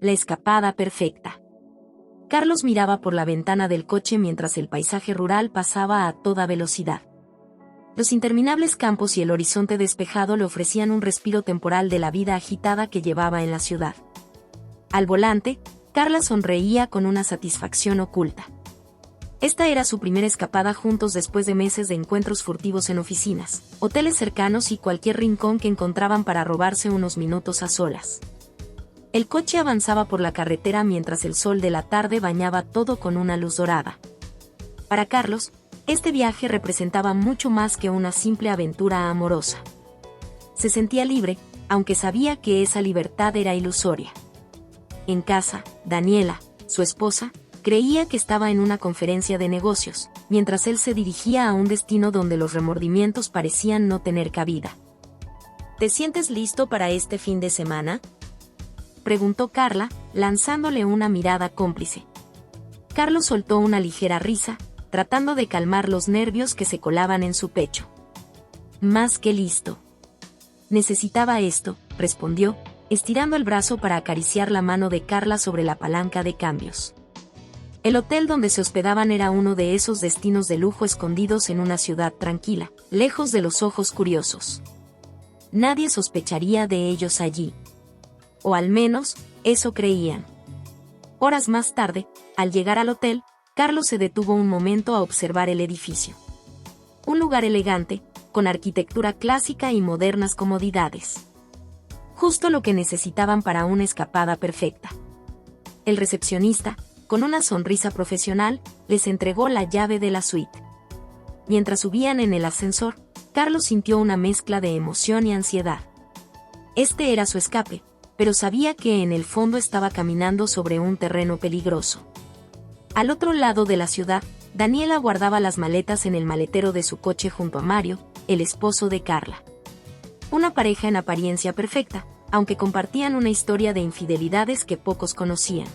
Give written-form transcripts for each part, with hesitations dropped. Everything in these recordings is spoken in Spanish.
La escapada perfecta. Carlos miraba por la ventana del coche mientras el paisaje rural pasaba a toda velocidad. Los interminables campos y el horizonte despejado le ofrecían un respiro temporal de la vida agitada que llevaba en la ciudad. Al volante, Carla sonreía con una satisfacción oculta. Esta era su primera escapada juntos después de meses de encuentros furtivos en oficinas, hoteles cercanos y cualquier rincón que encontraban para robarse unos minutos a solas. El coche avanzaba por la carretera mientras el sol de la tarde bañaba todo con una luz dorada. Para Carlos, este viaje representaba mucho más que una simple aventura amorosa. Se sentía libre, aunque sabía que esa libertad era ilusoria. En casa, Daniela, su esposa, creía que estaba en una conferencia de negocios, mientras él se dirigía a un destino donde los remordimientos parecían no tener cabida. ¿Te sientes listo para este fin de semana?, preguntó Carla, lanzándole una mirada cómplice. Carlos soltó una ligera risa, tratando de calmar los nervios que se colaban en su pecho. Más que listo. Necesitaba esto, respondió, estirando el brazo para acariciar la mano de Carla sobre la palanca de cambios. El hotel donde se hospedaban era uno de esos destinos de lujo escondidos en una ciudad tranquila, lejos de los ojos curiosos. Nadie sospecharía de ellos allí. O al menos, eso creían. Horas más tarde, al llegar al hotel, Carlos se detuvo un momento a observar el edificio. Un lugar elegante, con arquitectura clásica y modernas comodidades. Justo lo que necesitaban para una escapada perfecta. El recepcionista, con una sonrisa profesional, les entregó la llave de la suite. Mientras subían en el ascensor, Carlos sintió una mezcla de emoción y ansiedad. Este era su escape, pero sabía que en el fondo estaba caminando sobre un terreno peligroso. Al otro lado de la ciudad, Daniela guardaba las maletas en el maletero de su coche junto a Mario, el esposo de Carla. Una pareja en apariencia perfecta, aunque compartían una historia de infidelidades que pocos conocían.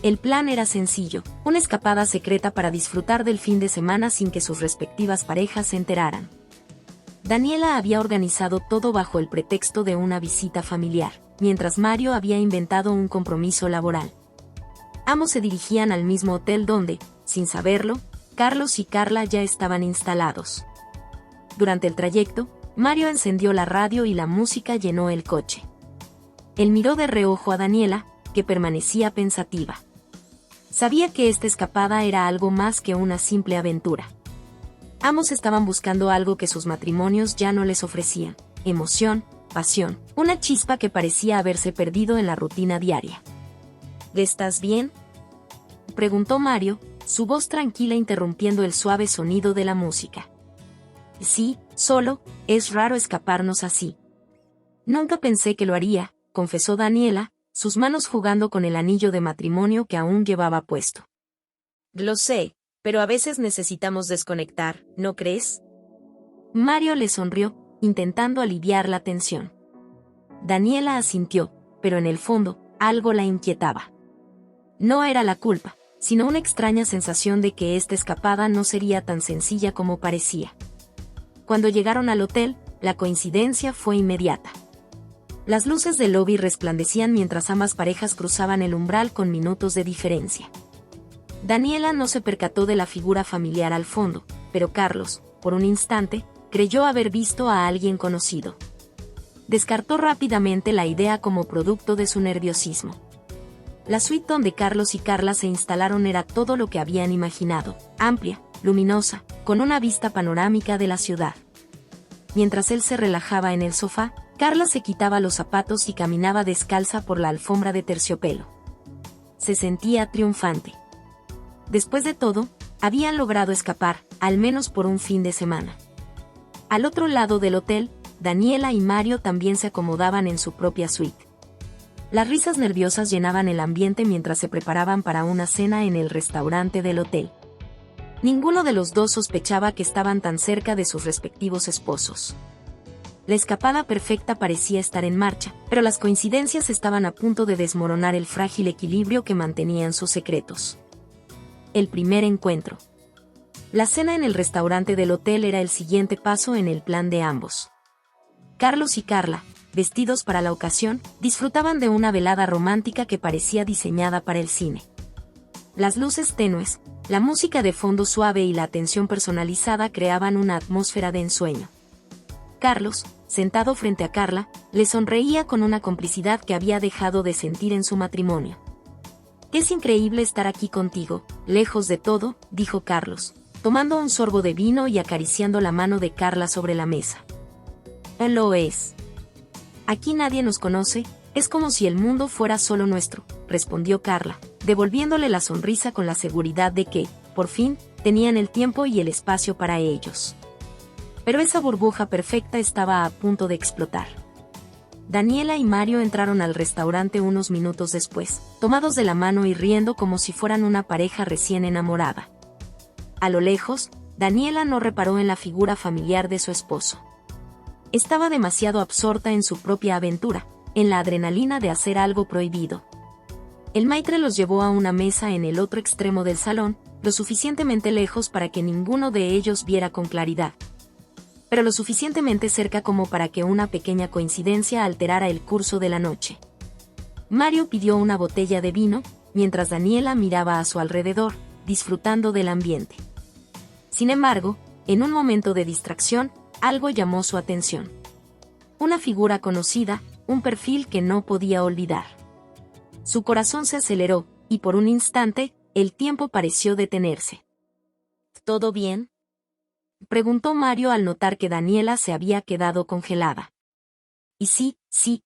El plan era sencillo, una escapada secreta para disfrutar del fin de semana sin que sus respectivas parejas se enteraran. Daniela había organizado todo bajo el pretexto de una visita familiar, mientras Mario había inventado un compromiso laboral. Ambos se dirigían al mismo hotel donde, sin saberlo, Carlos y Carla ya estaban instalados. Durante el trayecto, Mario encendió la radio y la música llenó el coche. Él miró de reojo a Daniela, que permanecía pensativa. Sabía que esta escapada era algo más que una simple aventura. Ambos estaban buscando algo que sus matrimonios ya no les ofrecían: emoción, pasión, una chispa que parecía haberse perdido en la rutina diaria. ¿Estás bien?, preguntó Mario, su voz tranquila interrumpiendo el suave sonido de la música. Sí, solo, es raro escaparnos así. Nunca pensé que lo haría, confesó Daniela, sus manos jugando con el anillo de matrimonio que aún llevaba puesto. Lo sé, pero a veces necesitamos desconectar, ¿no crees? Mario le sonrió, intentando aliviar la tensión. Daniela asintió, pero en el fondo, algo la inquietaba. No era la culpa, sino una extraña sensación de que esta escapada no sería tan sencilla como parecía. Cuando llegaron al hotel, la coincidencia fue inmediata. Las luces del lobby resplandecían mientras ambas parejas cruzaban el umbral con minutos de diferencia. Daniela no se percató de la figura familiar al fondo, pero Carlos, por un instante, creyó haber visto a alguien conocido. Descartó rápidamente la idea como producto de su nerviosismo. La suite donde Carlos y Carla se instalaron era todo lo que habían imaginado: amplia, luminosa, con una vista panorámica de la ciudad. Mientras él se relajaba en el sofá, Carla se quitaba los zapatos y caminaba descalza por la alfombra de terciopelo. Se sentía triunfante. Después de todo, habían logrado escapar, al menos por un fin de semana. Al otro lado del hotel, Daniela y Mario también se acomodaban en su propia suite. Las risas nerviosas llenaban el ambiente mientras se preparaban para una cena en el restaurante del hotel. Ninguno de los dos sospechaba que estaban tan cerca de sus respectivos esposos. La escapada perfecta parecía estar en marcha, pero las coincidencias estaban a punto de desmoronar el frágil equilibrio que mantenían sus secretos. El primer encuentro. La cena en el restaurante del hotel era el siguiente paso en el plan de ambos. Carlos y Carla, vestidos para la ocasión, disfrutaban de una velada romántica que parecía diseñada para el cine. Las luces tenues, la música de fondo suave y la atención personalizada creaban una atmósfera de ensueño. Carlos, sentado frente a Carla, le sonreía con una complicidad que había dejado de sentir en su matrimonio. «Es increíble estar aquí contigo, lejos de todo», dijo Carlos, tomando un sorbo de vino y acariciando la mano de Carla sobre la mesa. «Lo es. Aquí nadie nos conoce, es como si el mundo fuera solo nuestro», respondió Carla, devolviéndole la sonrisa con la seguridad de que, por fin, tenían el tiempo y el espacio para ellos. Pero esa burbuja perfecta estaba a punto de explotar. Daniela y Mario entraron al restaurante unos minutos después, tomados de la mano y riendo como si fueran una pareja recién enamorada. A lo lejos, Daniela no reparó en la figura familiar de su esposo. Estaba demasiado absorta en su propia aventura, en la adrenalina de hacer algo prohibido. El maitre los llevó a una mesa en el otro extremo del salón, lo suficientemente lejos para que ninguno de ellos viera con claridad, pero lo suficientemente cerca como para que una pequeña coincidencia alterara el curso de la noche. Mario pidió una botella de vino, mientras Daniela miraba a su alrededor, disfrutando del ambiente. Sin embargo, en un momento de distracción, algo llamó su atención. Una figura conocida, un perfil que no podía olvidar. Su corazón se aceleró, y por un instante, el tiempo pareció detenerse. ¿Todo bien?, preguntó Mario al notar que Daniela se había quedado congelada. Y sí,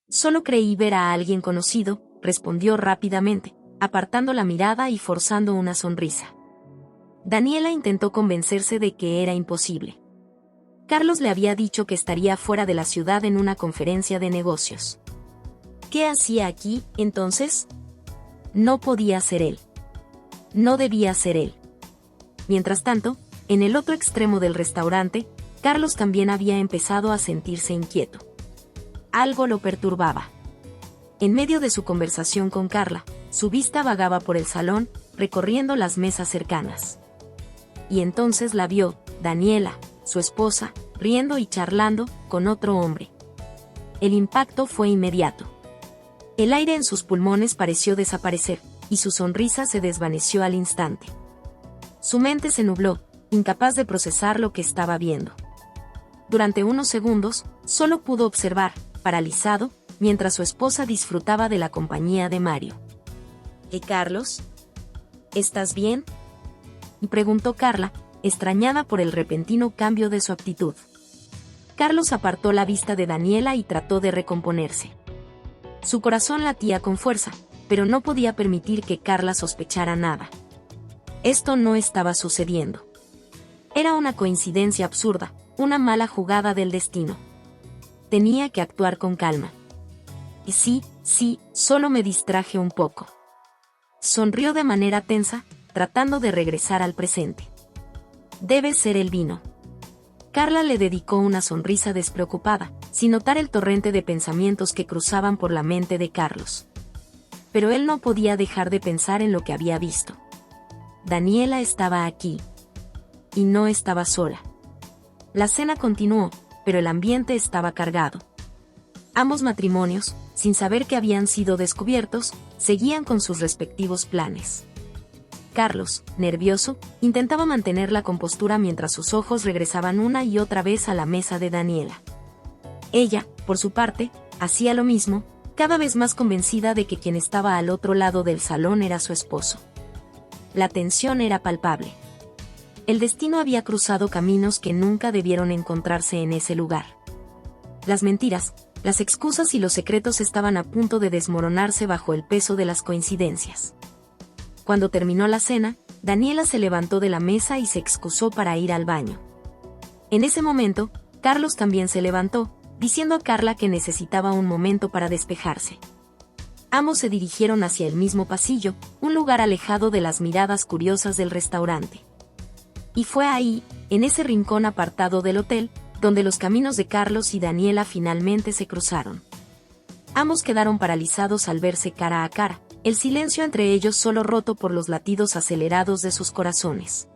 solo creí ver a alguien conocido, respondió rápidamente, apartando la mirada y forzando una sonrisa. Daniela intentó convencerse de que era imposible. Carlos le había dicho que estaría fuera de la ciudad en una conferencia de negocios. ¿Qué hacía aquí, entonces? No podía ser él. No debía ser él. Mientras tanto, en el otro extremo del restaurante, Carlos también había empezado a sentirse inquieto. Algo lo perturbaba. En medio de su conversación con Carla, su vista vagaba por el salón, recorriendo las mesas cercanas. Y entonces la vio, Daniela, su esposa, riendo y charlando con otro hombre. El impacto fue inmediato. El aire en sus pulmones pareció desaparecer, y su sonrisa se desvaneció al instante. Su mente se nubló, incapaz de procesar lo que estaba viendo. Durante unos segundos, solo pudo observar, paralizado, mientras su esposa disfrutaba de la compañía de Mario. «Carlos? ¿Estás bien?», preguntó Carla, extrañada por el repentino cambio de su actitud. Carlos apartó la vista de Daniela y trató de recomponerse. Su corazón latía con fuerza, pero no podía permitir que Carla sospechara nada. Esto no estaba sucediendo. Era una coincidencia absurda, una mala jugada del destino. Tenía que actuar con calma. Y sí, solo me distraje un poco. Sonrió de manera tensa, tratando de regresar al presente. Debe ser el vino. Carla le dedicó una sonrisa despreocupada, sin notar el torrente de pensamientos que cruzaban por la mente de Carlos. Pero él no podía dejar de pensar en lo que había visto. Daniela estaba aquí. Y no estaba sola. La cena continuó, pero el ambiente estaba cargado. Ambos matrimonios, sin saber que habían sido descubiertos, seguían con sus respectivos planes. Carlos, nervioso, intentaba mantener la compostura mientras sus ojos regresaban una y otra vez a la mesa de Daniela. Ella, por su parte, hacía lo mismo, cada vez más convencida de que quien estaba al otro lado del salón era su esposo. La tensión era palpable. El destino había cruzado caminos que nunca debieron encontrarse en ese lugar. Las mentiras, las excusas y los secretos estaban a punto de desmoronarse bajo el peso de las coincidencias. Cuando terminó la cena, Daniela se levantó de la mesa y se excusó para ir al baño. En ese momento, Carlos también se levantó, diciendo a Carla que necesitaba un momento para despejarse. Ambos se dirigieron hacia el mismo pasillo, un lugar alejado de las miradas curiosas del restaurante. Y fue ahí, en ese rincón apartado del hotel, donde los caminos de Carlos y Daniela finalmente se cruzaron. Ambos quedaron paralizados al verse cara a cara, el silencio entre ellos solo roto por los latidos acelerados de sus corazones.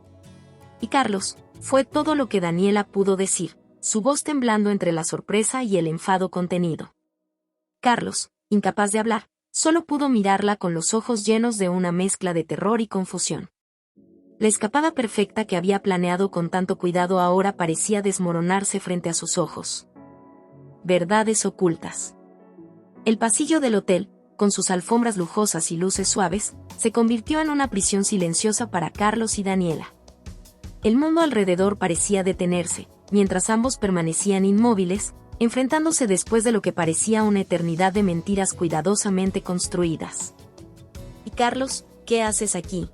Y Carlos, fue todo lo que Daniela pudo decir, su voz temblando entre la sorpresa y el enfado contenido. Carlos, incapaz de hablar, solo pudo mirarla con los ojos llenos de una mezcla de terror y confusión. La escapada perfecta que había planeado con tanto cuidado ahora parecía desmoronarse frente a sus ojos. Verdades ocultas. El pasillo del hotel, con sus alfombras lujosas y luces suaves, se convirtió en una prisión silenciosa para Carlos y Daniela. El mundo alrededor parecía detenerse, mientras ambos permanecían inmóviles, enfrentándose después de lo que parecía una eternidad de mentiras cuidadosamente construidas. «¿Y Carlos, qué haces aquí?»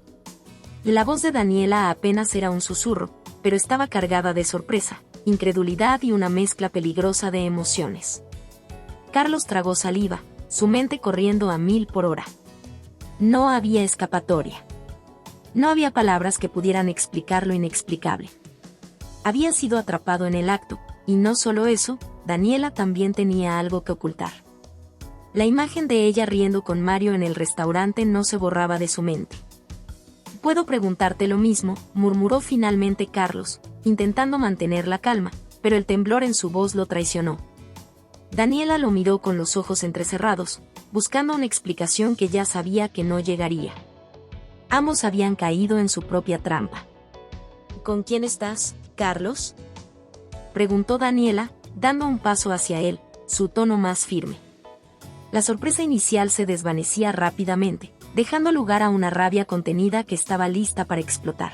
La voz de Daniela apenas era un susurro, pero estaba cargada de sorpresa, incredulidad y una mezcla peligrosa de emociones. Carlos tragó saliva, su mente corriendo a 1000 por hora. No había escapatoria. No había palabras que pudieran explicar lo inexplicable. Había sido atrapado en el acto, y no solo eso, Daniela también tenía algo que ocultar. La imagen de ella riendo con Mario en el restaurante no se borraba de su mente. «Puedo preguntarte lo mismo», murmuró finalmente Carlos, intentando mantener la calma, pero el temblor en su voz lo traicionó. Daniela lo miró con los ojos entrecerrados, buscando una explicación que ya sabía que no llegaría. Ambos habían caído en su propia trampa. «¿Con quién estás, Carlos?», preguntó Daniela, dando un paso hacia él, su tono más firme. La sorpresa inicial se desvanecía rápidamente, dejando lugar a una rabia contenida que estaba lista para explotar.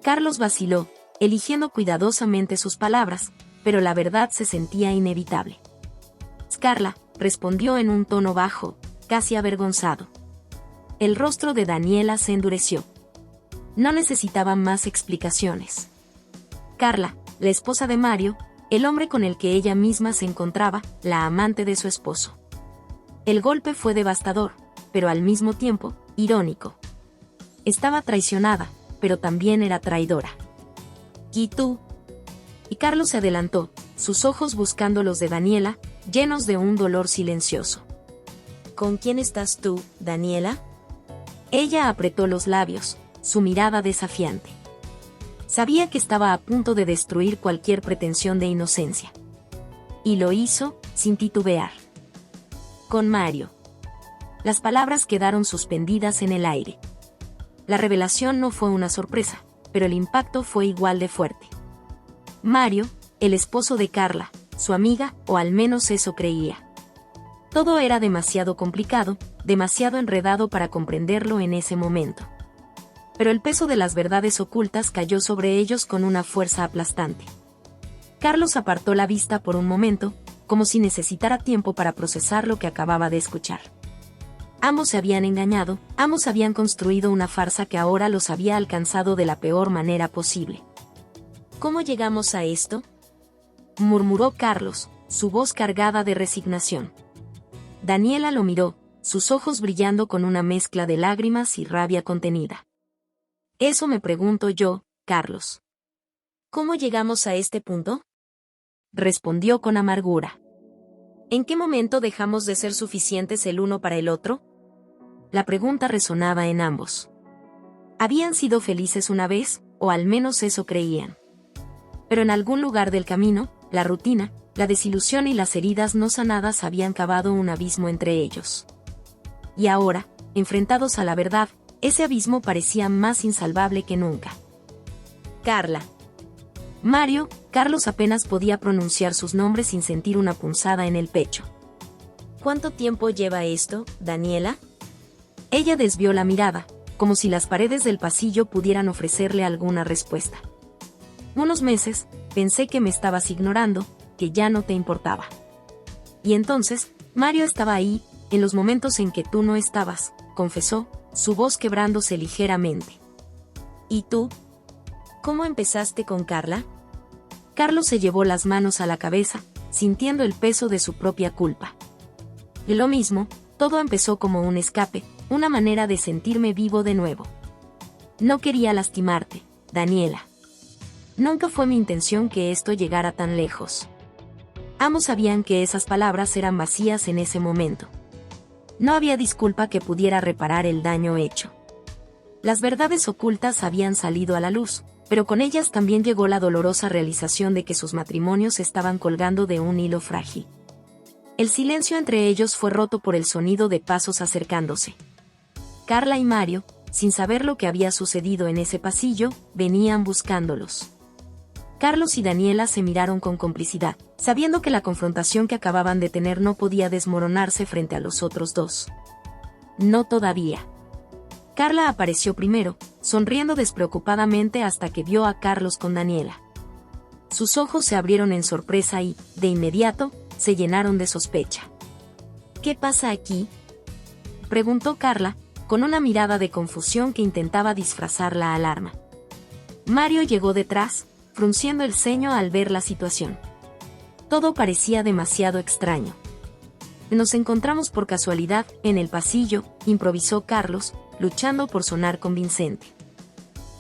Carlos vaciló, eligiendo cuidadosamente sus palabras, pero la verdad se sentía inevitable. «Scarla», respondió en un tono bajo, casi avergonzado. El rostro de Daniela se endureció. No necesitaba más explicaciones. Carla, la esposa de Mario, el hombre con el que ella misma se encontraba, la amante de su esposo. El golpe fue devastador, pero al mismo tiempo, irónico. Estaba traicionada, pero también era traidora. «¿Y tú?». Y Carlos se adelantó, sus ojos buscando los de Daniela, llenos de un dolor silencioso. «¿Con quién estás tú, Daniela?». Ella apretó los labios, su mirada desafiante. Sabía que estaba a punto de destruir cualquier pretensión de inocencia. Y lo hizo, sin titubear. «Con Mario». Las palabras quedaron suspendidas en el aire. La revelación no fue una sorpresa, pero el impacto fue igual de fuerte. Mario, el esposo de Carla, su amiga, o al menos eso creía. Todo era demasiado complicado, demasiado enredado para comprenderlo en ese momento. Pero el peso de las verdades ocultas cayó sobre ellos con una fuerza aplastante. Carlos apartó la vista por un momento, como si necesitara tiempo para procesar lo que acababa de escuchar. Ambos se habían engañado, ambos habían construido una farsa que ahora los había alcanzado de la peor manera posible. «¿Cómo llegamos a esto?», murmuró Carlos, su voz cargada de resignación. Daniela lo miró, sus ojos brillando con una mezcla de lágrimas y rabia contenida. «Eso me pregunto yo, Carlos». «¿Cómo llegamos a este punto?», respondió con amargura. «¿En qué momento dejamos de ser suficientes el uno para el otro?». La pregunta resonaba en ambos. Habían sido felices una vez, o al menos eso creían. Pero en algún lugar del camino, la rutina, la desilusión y las heridas no sanadas habían cavado un abismo entre ellos. Y ahora, enfrentados a la verdad, ese abismo parecía más insalvable que nunca. «Carla». Mario, Carlos apenas podía pronunciar sus nombres sin sentir una punzada en el pecho. «¿Cuánto tiempo lleva esto, Daniela?». Ella desvió la mirada, como si las paredes del pasillo pudieran ofrecerle alguna respuesta. «Unos meses, pensé que me estabas ignorando, que ya no te importaba». «Y entonces, Mario estaba ahí, en los momentos en que tú no estabas», confesó, su voz quebrándose ligeramente. «¿Y tú? ¿Cómo empezaste con Carla?». Carlos se llevó las manos a la cabeza, sintiendo el peso de su propia culpa. Y lo mismo, todo empezó como un escape, una manera de sentirme vivo de nuevo. «No quería lastimarte, Daniela. Nunca fue mi intención que esto llegara tan lejos». Ambos sabían que esas palabras eran vacías en ese momento. No había disculpa que pudiera reparar el daño hecho. Las verdades ocultas habían salido a la luz, pero con ellas también llegó la dolorosa realización de que sus matrimonios estaban colgando de un hilo frágil. El silencio entre ellos fue roto por el sonido de pasos acercándose. Carla y Mario, sin saber lo que había sucedido en ese pasillo, venían buscándolos. Carlos y Daniela se miraron con complicidad, sabiendo que la confrontación que acababan de tener no podía desmoronarse frente a los otros dos. No todavía. Carla apareció primero, sonriendo despreocupadamente hasta que vio a Carlos con Daniela. Sus ojos se abrieron en sorpresa y, de inmediato, se llenaron de sospecha. ¿Qué pasa aquí?, preguntó Carla, con una mirada de confusión que intentaba disfrazar la alarma. Mario llegó detrás, frunciendo el ceño al ver la situación. Todo parecía demasiado extraño. Nos encontramos por casualidad en el pasillo, improvisó Carlos, luchando por sonar convincente.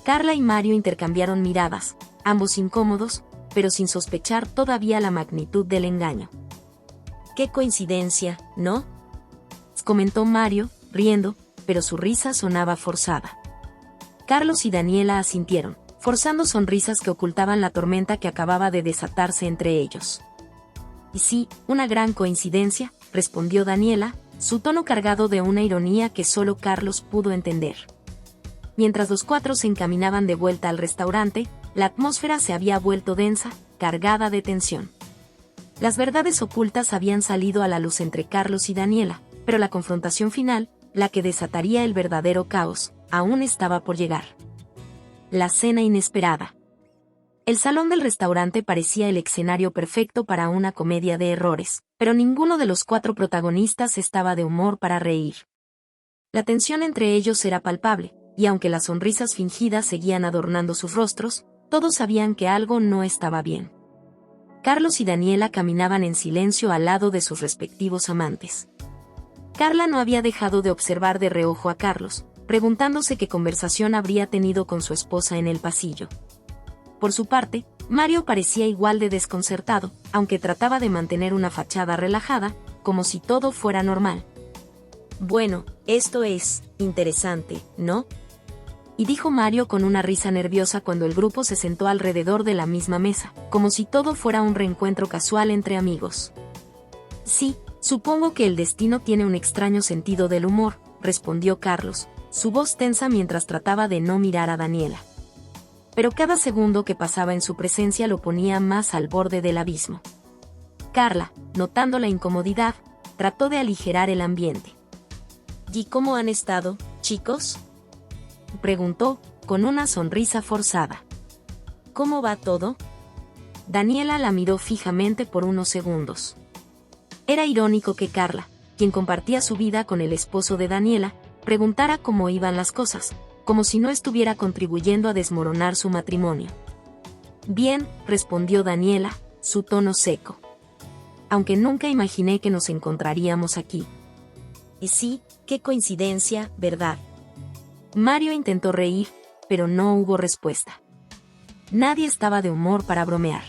Carla y Mario intercambiaron miradas, ambos incómodos, pero sin sospechar todavía la magnitud del engaño. «Qué coincidencia, ¿no?», comentó Mario, riendo, pero su risa sonaba forzada. Carlos y Daniela asintieron, forzando sonrisas que ocultaban la tormenta que acababa de desatarse entre ellos. «Y sí, una gran coincidencia», respondió Daniela, su tono cargado de una ironía que solo Carlos pudo entender. Mientras los cuatro se encaminaban de vuelta al restaurante, la atmósfera se había vuelto densa, cargada de tensión. Las verdades ocultas habían salido a la luz entre Carlos y Daniela, pero la confrontación final, la que desataría el verdadero caos, aún estaba por llegar. La cena inesperada. El salón del restaurante parecía el escenario perfecto para una comedia de errores, pero ninguno de los cuatro protagonistas estaba de humor para reír. La tensión entre ellos era palpable, y aunque las sonrisas fingidas seguían adornando sus rostros, todos sabían que algo no estaba bien. Carlos y Daniela caminaban en silencio al lado de sus respectivos amantes. Carla no había dejado de observar de reojo a Carlos, preguntándose qué conversación habría tenido con su esposa en el pasillo. Por su parte, Mario parecía igual de desconcertado, aunque trataba de mantener una fachada relajada, como si todo fuera normal. «Bueno, esto es interesante, ¿no?», y dijo Mario con una risa nerviosa cuando el grupo se sentó alrededor de la misma mesa, como si todo fuera un reencuentro casual entre amigos. «Sí, supongo que el destino tiene un extraño sentido del humor», respondió Carlos, su voz tensa mientras trataba de no mirar a Daniela. Pero cada segundo que pasaba en su presencia lo ponía más al borde del abismo. Carla, notando la incomodidad, trató de aligerar el ambiente. «¿Y cómo han estado, chicos?», preguntó, con una sonrisa forzada. «¿Cómo va todo?». Daniela la miró fijamente por unos segundos. Era irónico que Carla, quien compartía su vida con el esposo de Daniela, preguntara cómo iban las cosas, como si no estuviera contribuyendo a desmoronar su matrimonio. «Bien», respondió Daniela, su tono seco. «Aunque nunca imaginé que nos encontraríamos aquí». «Y sí, qué coincidencia, ¿verdad?». Mario intentó reír, pero no hubo respuesta. Nadie estaba de humor para bromear.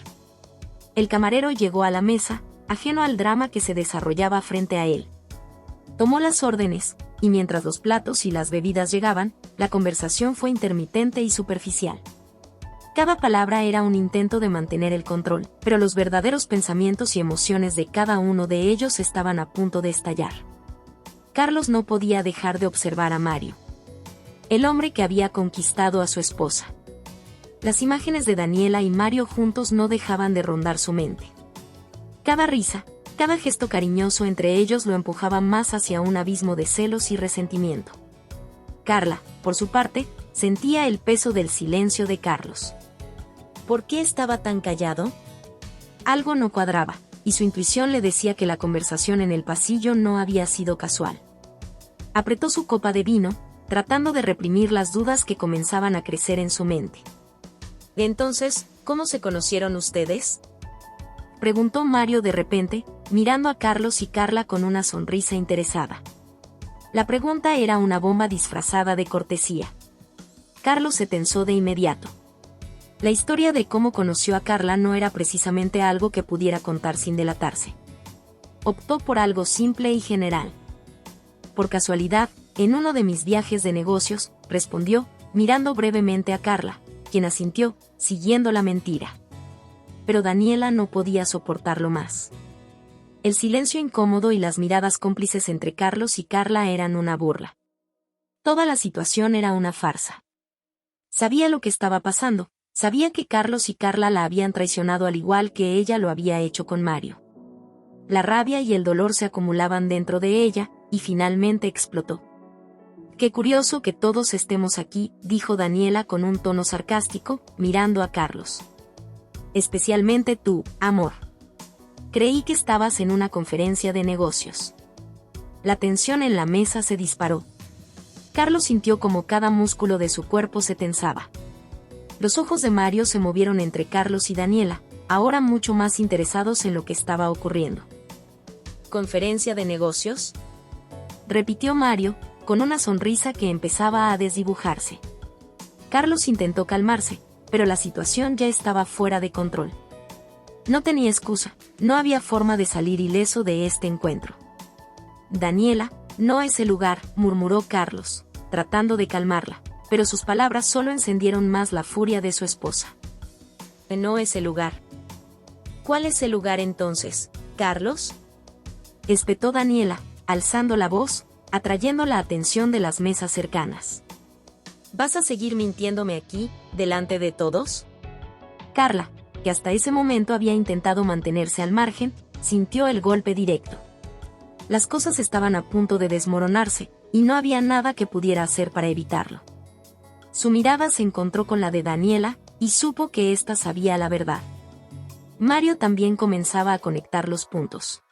El camarero llegó a la mesa, ajeno al drama que se desarrollaba frente a él. Tomó las órdenes, y mientras los platos y las bebidas llegaban, la conversación fue intermitente y superficial. Cada palabra era un intento de mantener el control, pero los verdaderos pensamientos y emociones de cada uno de ellos estaban a punto de estallar. Carlos no podía dejar de observar a Mario, el hombre que había conquistado a su esposa. Las imágenes de Daniela y Mario juntos no dejaban de rondar su mente. Cada risa, cada gesto cariñoso entre ellos lo empujaba más hacia un abismo de celos y resentimiento. Carla, por su parte, sentía el peso del silencio de Carlos. ¿Por qué estaba tan callado? Algo no cuadraba, y su intuición le decía que la conversación en el pasillo no había sido casual. Apretó su copa de vino, tratando de reprimir las dudas que comenzaban a crecer en su mente. «Entonces, ¿cómo se conocieron ustedes?», preguntó Mario de repente, mirando a Carlos y Carla con una sonrisa interesada. La pregunta era una bomba disfrazada de cortesía. Carlos se tensó de inmediato. La historia de cómo conoció a Carla no era precisamente algo que pudiera contar sin delatarse. Optó por algo simple y general. «Por casualidad, en uno de mis viajes de negocios», respondió, mirando brevemente a Carla, quien asintió, siguiendo la mentira. Pero Daniela no podía soportarlo más. El silencio incómodo y las miradas cómplices entre Carlos y Carla eran una burla. Toda la situación era una farsa. Sabía lo que estaba pasando, sabía que Carlos y Carla la habían traicionado al igual que ella lo había hecho con Mario. La rabia y el dolor se acumulaban dentro de ella, y finalmente explotó. «Qué curioso que todos estemos aquí», dijo Daniela con un tono sarcástico, mirando a Carlos. «Especialmente tú, amor. Creí que estabas en una conferencia de negocios». La tensión en la mesa se disparó. Carlos sintió como cada músculo de su cuerpo se tensaba. Los ojos de Mario se movieron entre Carlos y Daniela, ahora mucho más interesados en lo que estaba ocurriendo. «¿Conferencia de negocios?», repitió Mario, con una sonrisa que empezaba a desdibujarse. Carlos intentó calmarse, pero la situación ya estaba fuera de control. No tenía excusa, no había forma de salir ileso de este encuentro. «Daniela, no es el lugar», murmuró Carlos, tratando de calmarla, pero sus palabras solo encendieron más la furia de su esposa. «No es el lugar». «¿Cuál es el lugar entonces, Carlos?», espetó Daniela, alzando la voz, atrayendo la atención de las mesas cercanas. «¿Vas a seguir mintiéndome aquí, delante de todos?». Carla, que hasta ese momento había intentado mantenerse al margen, sintió el golpe directo. Las cosas estaban a punto de desmoronarse, y no había nada que pudiera hacer para evitarlo. Su mirada se encontró con la de Daniela, y supo que ésta sabía la verdad. Mario también comenzaba a conectar los puntos.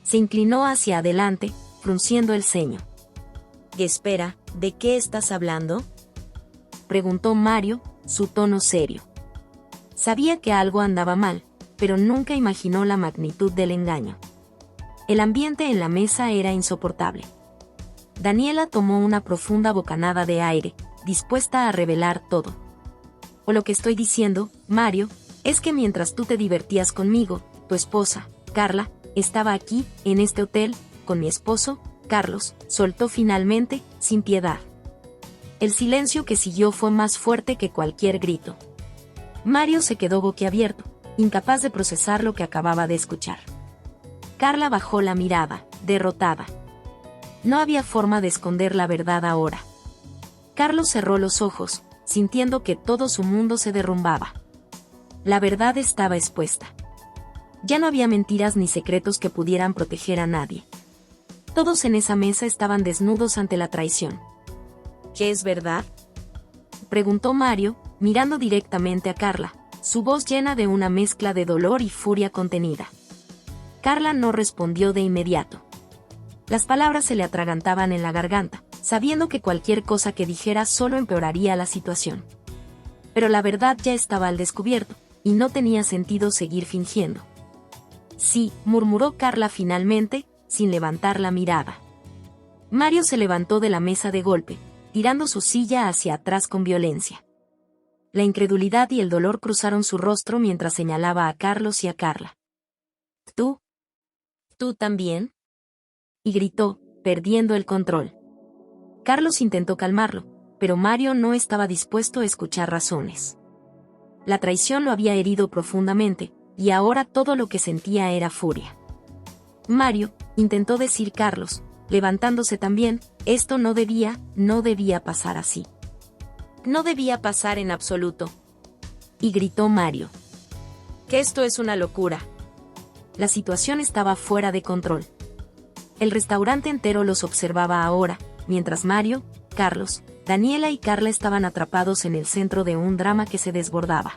Se inclinó hacia adelante, frunciendo el ceño. «Espera, ¿de qué estás hablando?», preguntó Mario, su tono serio. Sabía que algo andaba mal, pero nunca imaginó la magnitud del engaño. El ambiente en la mesa era insoportable. Daniela tomó una profunda bocanada de aire, dispuesta a revelar todo. «O lo que estoy diciendo, Mario, es que mientras tú te divertías conmigo, tu esposa, Carla, estaba aquí, en este hotel, con mi esposo, Carlos», soltó finalmente, sin piedad. El silencio que siguió fue más fuerte que cualquier grito. Mario se quedó boquiabierto, incapaz de procesar lo que acababa de escuchar. Carla bajó la mirada, derrotada. No había forma de esconder la verdad ahora. Carlos cerró los ojos, sintiendo que todo su mundo se derrumbaba. La verdad estaba expuesta. Ya no había mentiras ni secretos que pudieran proteger a nadie. Todos en esa mesa estaban desnudos ante la traición. «¿Qué es verdad?», preguntó Mario, mirando directamente a Carla, su voz llena de una mezcla de dolor y furia contenida. Carla no respondió de inmediato. Las palabras se le atragantaban en la garganta, sabiendo que cualquier cosa que dijera solo empeoraría la situación. Pero la verdad ya estaba al descubierto, y no tenía sentido seguir fingiendo. «Sí», murmuró Carla finalmente, sin levantar la mirada. Mario se levantó de la mesa de golpe, tirando su silla hacia atrás con violencia. La incredulidad y el dolor cruzaron su rostro mientras señalaba a Carlos y a Carla. «¿Tú? ¿Tú también?», y gritó, perdiendo el control. Carlos intentó calmarlo, pero Mario no estaba dispuesto a escuchar razones. La traición lo había herido profundamente, y ahora todo lo que sentía era furia. «Mario», intentó decir Carlos, levantándose también, «esto no debía pasar así. No debía pasar en absoluto». Y gritó Mario. «Que esto es una locura». La situación estaba fuera de control. El restaurante entero los observaba ahora, mientras Mario, Carlos, Daniela y Carla estaban atrapados en el centro de un drama que se desbordaba.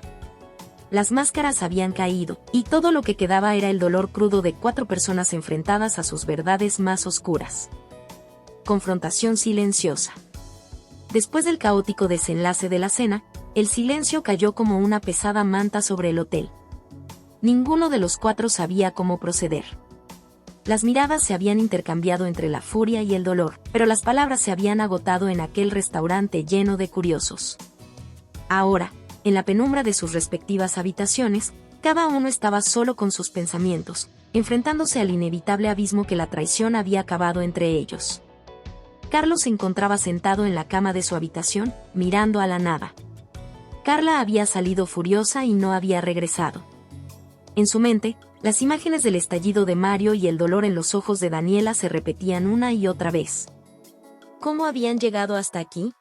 Las máscaras habían caído, y todo lo que quedaba era el dolor crudo de 4 personas enfrentadas a sus verdades más oscuras. Confrontación silenciosa. Después del caótico desenlace de la cena, el silencio cayó como una pesada manta sobre el hotel. Ninguno de los 4 sabía cómo proceder. Las miradas se habían intercambiado entre la furia y el dolor, pero las palabras se habían agotado en aquel restaurante lleno de curiosos. Ahora, en la penumbra de sus respectivas habitaciones, cada uno estaba solo con sus pensamientos, enfrentándose al inevitable abismo que la traición había cavado entre ellos. Carlos se encontraba sentado en la cama de su habitación, mirando a la nada. Carla había salido furiosa y no había regresado. En su mente, Las imágenes del estallido de Mario y el dolor en los ojos de Daniela se repetían una y otra vez. ¿Cómo habían llegado hasta aquí?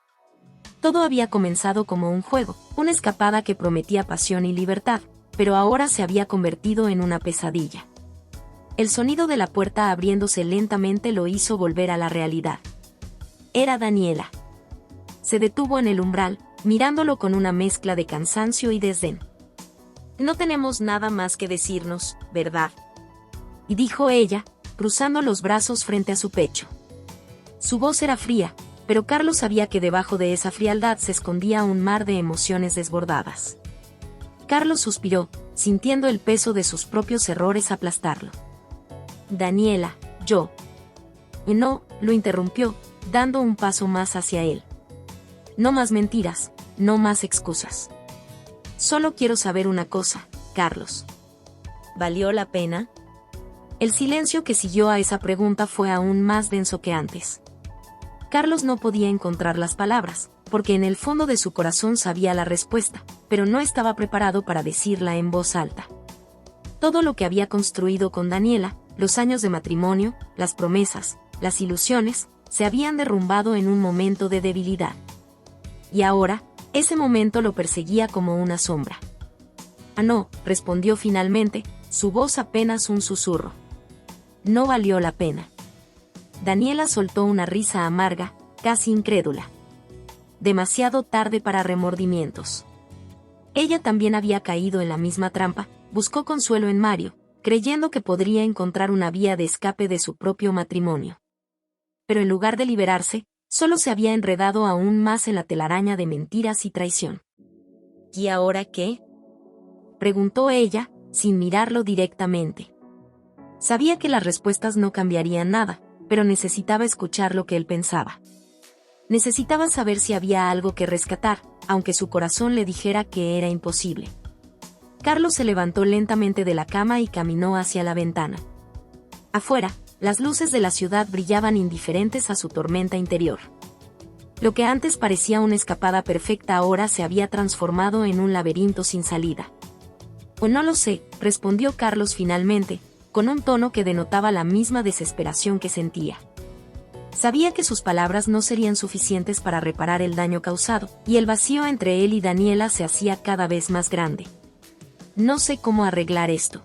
Todo había comenzado como un juego, una escapada que prometía pasión y libertad, pero ahora se había convertido en una pesadilla. El sonido de la puerta abriéndose lentamente lo hizo volver a la realidad. Era Daniela. Se detuvo en el umbral, mirándolo con una mezcla de cansancio y desdén. No tenemos nada más que decirnos, ¿verdad? Y dijo ella, cruzando los brazos frente a su pecho. Su voz era fría, pero Carlos sabía que debajo de esa frialdad se escondía un mar de emociones desbordadas. Carlos suspiró, sintiendo el peso de sus propios errores aplastarlo. Daniela, yo. Y no, lo interrumpió, dando un paso más hacia él. No más mentiras, no más excusas. Solo quiero saber una cosa, Carlos. ¿Valió la pena? El silencio que siguió a esa pregunta fue aún más denso que antes. Carlos no podía encontrar las palabras, porque en el fondo de su corazón sabía la respuesta, pero no estaba preparado para decirla en voz alta. Todo lo que había construido con Daniela, los años de matrimonio, las promesas, las ilusiones, se habían derrumbado en un momento de debilidad. Y ahora, ese momento lo perseguía como una sombra. Ah, no, respondió finalmente, su voz apenas un susurro. No valió la pena. Daniela soltó una risa amarga, casi incrédula. Demasiado tarde para remordimientos. Ella también había caído en la misma trampa, buscó consuelo en Mario, creyendo que podría encontrar una vía de escape de su propio matrimonio. Pero en lugar de liberarse, solo se había enredado aún más en la telaraña de mentiras y traición. ¿Y ahora qué?, preguntó ella, sin mirarlo directamente. Sabía que las respuestas no cambiarían nada, pero necesitaba escuchar lo que él pensaba. Necesitaba saber si había algo que rescatar, aunque su corazón le dijera que era imposible. Carlos se levantó lentamente de la cama y caminó hacia la ventana. Afuera, las luces de la ciudad brillaban indiferentes a su tormenta interior. Lo que antes parecía una escapada perfecta ahora se había transformado en un laberinto sin salida. «O no lo sé», respondió Carlos finalmente, con un tono que denotaba la misma desesperación que sentía. Sabía que sus palabras no serían suficientes para reparar el daño causado, y el vacío entre él y Daniela se hacía cada vez más grande. «No sé cómo arreglar esto».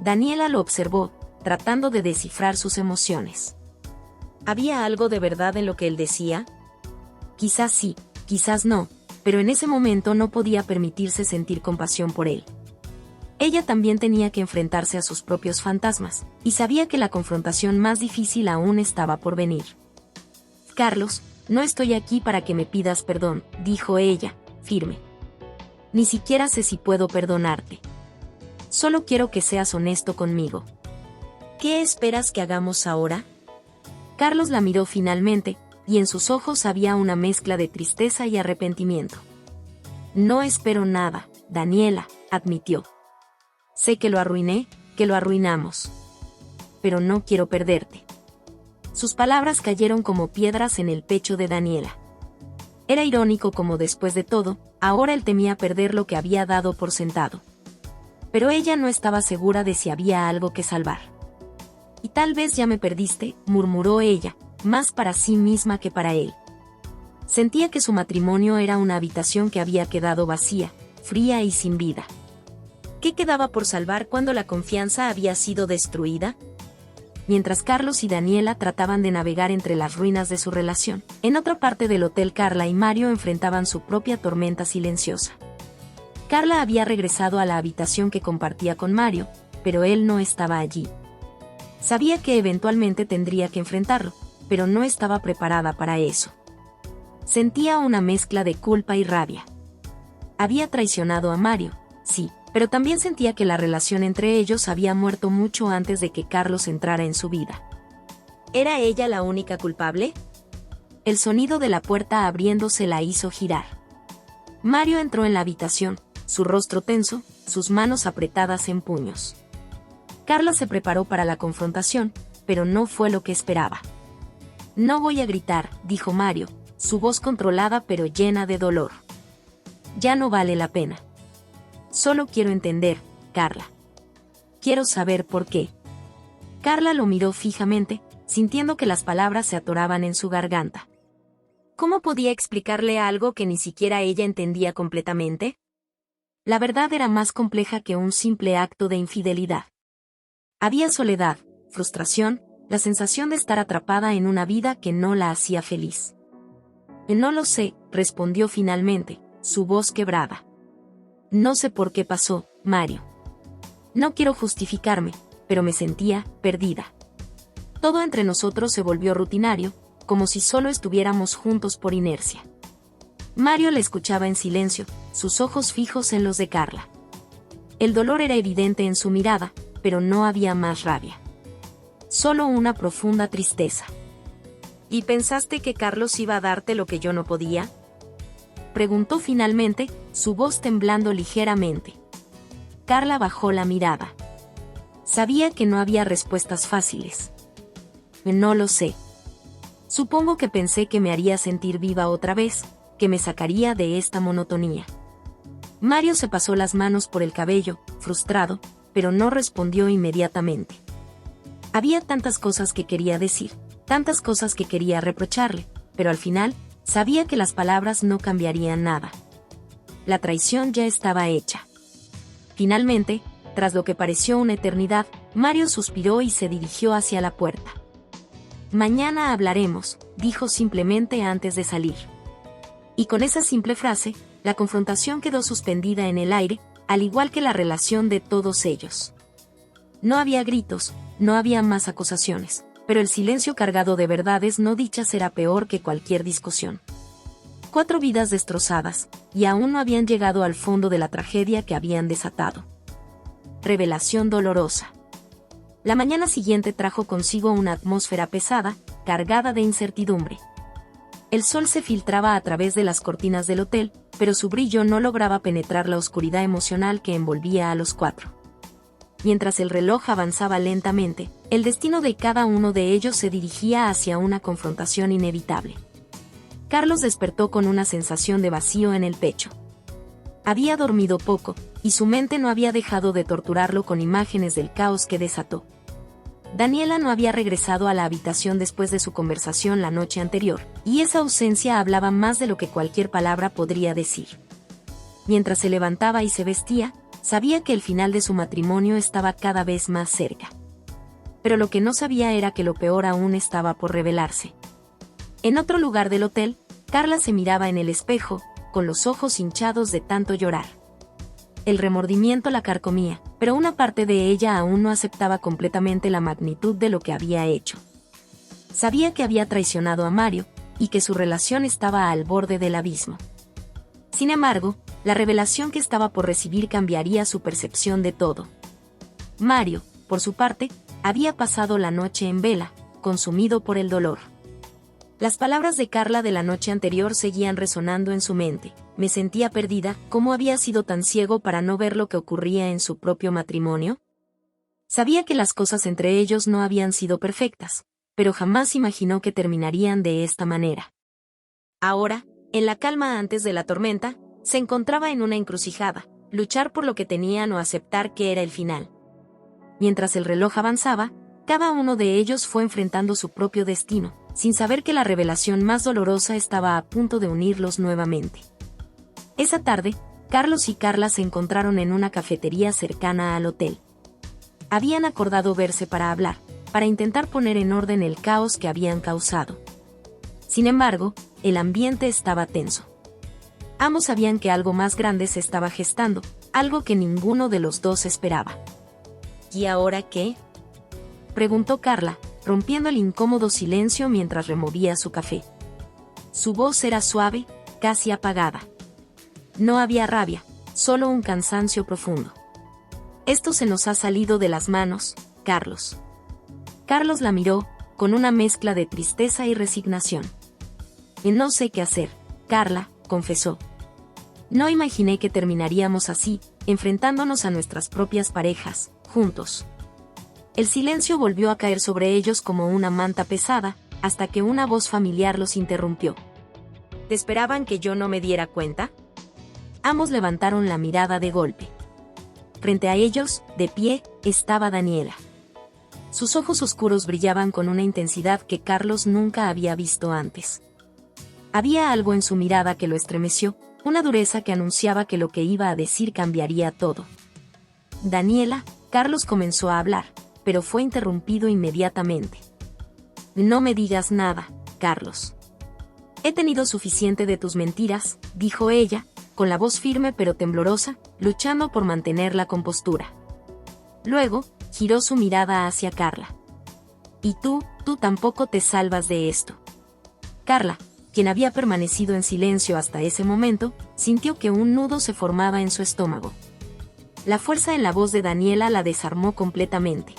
Daniela lo observó, tratando de descifrar sus emociones. ¿Había algo de verdad en lo que él decía? Quizás sí, quizás no, pero en ese momento no podía permitirse sentir compasión por él. Ella también tenía que enfrentarse a sus propios fantasmas, y sabía que la confrontación más difícil aún estaba por venir. «Carlos, no estoy aquí para que me pidas perdón», dijo ella, firme. «Ni siquiera sé si puedo perdonarte. Solo quiero que seas honesto conmigo. ¿Qué esperas que hagamos ahora?» Carlos la miró finalmente, y en sus ojos había una mezcla de tristeza y arrepentimiento. «No espero nada, Daniela», admitió. «Sé que lo arruiné, que lo arruinamos. Pero no quiero perderte». Sus palabras cayeron como piedras en el pecho de Daniela. Era irónico como después de todo, ahora él temía perder lo que había dado por sentado. Pero ella no estaba segura de si había algo que salvar. «Y tal vez ya me perdiste», murmuró ella, más para sí misma que para él. Sentía que su matrimonio era una habitación que había quedado vacía, fría y sin vida. ¿Qué quedaba por salvar cuando la confianza había sido destruida? Mientras Carlos y Daniela trataban de navegar entre las ruinas de su relación, en otra parte del hotel Carla y Mario enfrentaban su propia tormenta silenciosa. Carla había regresado a la habitación que compartía con Mario, pero él no estaba allí. Sabía que eventualmente tendría que enfrentarlo, pero no estaba preparada para eso. Sentía una mezcla de culpa y rabia. Había traicionado a Mario, sí, pero también sentía que la relación entre ellos había muerto mucho antes de que Carlos entrara en su vida. ¿Era ella la única culpable? El sonido de la puerta abriéndose la hizo girar. Mario entró en la habitación, su rostro tenso, sus manos apretadas en puños. Carla se preparó para la confrontación, pero no fue lo que esperaba. «No voy a gritar», dijo Mario, su voz controlada pero llena de dolor. «Ya no vale la pena. Solo quiero entender, Carla. Quiero saber por qué. Carla lo miró fijamente, sintiendo que las palabras se atoraban en su garganta. ¿Cómo podía explicarle algo que ni siquiera ella entendía completamente? La verdad era más compleja que un simple acto de infidelidad. Había soledad, frustración, la sensación de estar atrapada en una vida que no la hacía feliz. No lo sé, respondió finalmente, su voz quebrada. No sé por qué pasó, Mario. No quiero justificarme, pero me sentía perdida. Todo entre nosotros se volvió rutinario, como si solo estuviéramos juntos por inercia. Mario le escuchaba en silencio, sus ojos fijos en los de Carla. El dolor era evidente en su mirada, pero no había más rabia. Solo una profunda tristeza. ¿Y pensaste que Carlos iba a darte lo que yo no podía? Preguntó finalmente, su voz temblando ligeramente. Carla bajó la mirada. Sabía que no había respuestas fáciles. No lo sé. Supongo que pensé que me haría sentir viva otra vez, que me sacaría de esta monotonía. Mario se pasó las manos por el cabello, frustrado, pero no respondió inmediatamente. Había tantas cosas que quería decir, tantas cosas que quería reprocharle, pero al final, sabía que las palabras no cambiarían nada. La traición ya estaba hecha. Finalmente, tras lo que pareció una eternidad, Mario suspiró y se dirigió hacia la puerta. Mañana hablaremos, dijo simplemente antes de salir. Y con esa simple frase, la confrontación quedó suspendida en el aire, al igual que la relación de todos ellos. No había gritos, no había más acusaciones, pero el silencio cargado de verdades no dichas era peor que cualquier discusión. 4 vidas destrozadas, y aún no habían llegado al fondo de la tragedia que habían desatado. Revelación dolorosa. La mañana siguiente trajo consigo una atmósfera pesada, cargada de incertidumbre. El sol se filtraba a través de las cortinas del hotel, pero su brillo no lograba penetrar la oscuridad emocional que envolvía a los 4. Mientras el reloj avanzaba lentamente, el destino de cada uno de ellos se dirigía hacia una confrontación inevitable. Carlos despertó con una sensación de vacío en el pecho. Había dormido poco, y su mente no había dejado de torturarlo con imágenes del caos que desató. Daniela no había regresado a la habitación después de su conversación la noche anterior, y esa ausencia hablaba más de lo que cualquier palabra podría decir. Mientras se levantaba y se vestía, sabía que el final de su matrimonio estaba cada vez más cerca. Pero lo que no sabía era que lo peor aún estaba por revelarse. En otro lugar del hotel, Carla se miraba en el espejo, con los ojos hinchados de tanto llorar. El remordimiento la carcomía, pero una parte de ella aún no aceptaba completamente la magnitud de lo que había hecho. Sabía que había traicionado a Mario, y que su relación estaba al borde del abismo. Sin embargo, la revelación que estaba por recibir cambiaría su percepción de todo. Mario, por su parte, había pasado la noche en vela, consumido por el dolor. Las palabras de Carla de la noche anterior seguían resonando en su mente. Me sentía perdida, ¿cómo había sido tan ciego para no ver lo que ocurría en su propio matrimonio? Sabía que las cosas entre ellos no habían sido perfectas, pero jamás imaginó que terminarían de esta manera. Ahora, en la calma antes de la tormenta, se encontraba en una encrucijada, luchar por lo que tenían o aceptar que era el final. Mientras el reloj avanzaba, cada uno de ellos fue enfrentando su propio destino, sin saber que la revelación más dolorosa estaba a punto de unirlos nuevamente. Esa tarde, Carlos y Carla se encontraron en una cafetería cercana al hotel. Habían acordado verse para hablar, para intentar poner en orden el caos que habían causado. Sin embargo, el ambiente estaba tenso. Ambos sabían que algo más grande se estaba gestando, algo que ninguno de los dos esperaba. ¿Y ahora qué?, preguntó Carla, rompiendo el incómodo silencio mientras removía su café. Su voz era suave, casi apagada. No había rabia, solo un cansancio profundo. Esto se nos ha salido de las manos, Carlos. Carlos la miró, con una mezcla de tristeza y resignación. No sé qué hacer, Carla, confesó. No imaginé que terminaríamos así, enfrentándonos a nuestras propias parejas, juntos. El silencio volvió a caer sobre ellos como una manta pesada, hasta que una voz familiar los interrumpió. ¿Te esperaban que yo no me diera cuenta? Ambos levantaron la mirada de golpe. Frente a ellos, de pie, estaba Daniela. Sus ojos oscuros brillaban con una intensidad que Carlos nunca había visto antes. Había algo en su mirada que lo estremeció, una dureza que anunciaba que lo que iba a decir cambiaría todo. Daniela, Carlos comenzó a hablar, pero fue interrumpido inmediatamente. No me digas nada, Carlos. He tenido suficiente de tus mentiras, dijo ella, con la voz firme pero temblorosa, luchando por mantener la compostura. Luego, giró su mirada hacia Carla. Y tú tampoco te salvas de esto. Carla, quien había permanecido en silencio hasta ese momento, sintió que un nudo se formaba en su estómago. La fuerza en la voz de Daniela la desarmó completamente.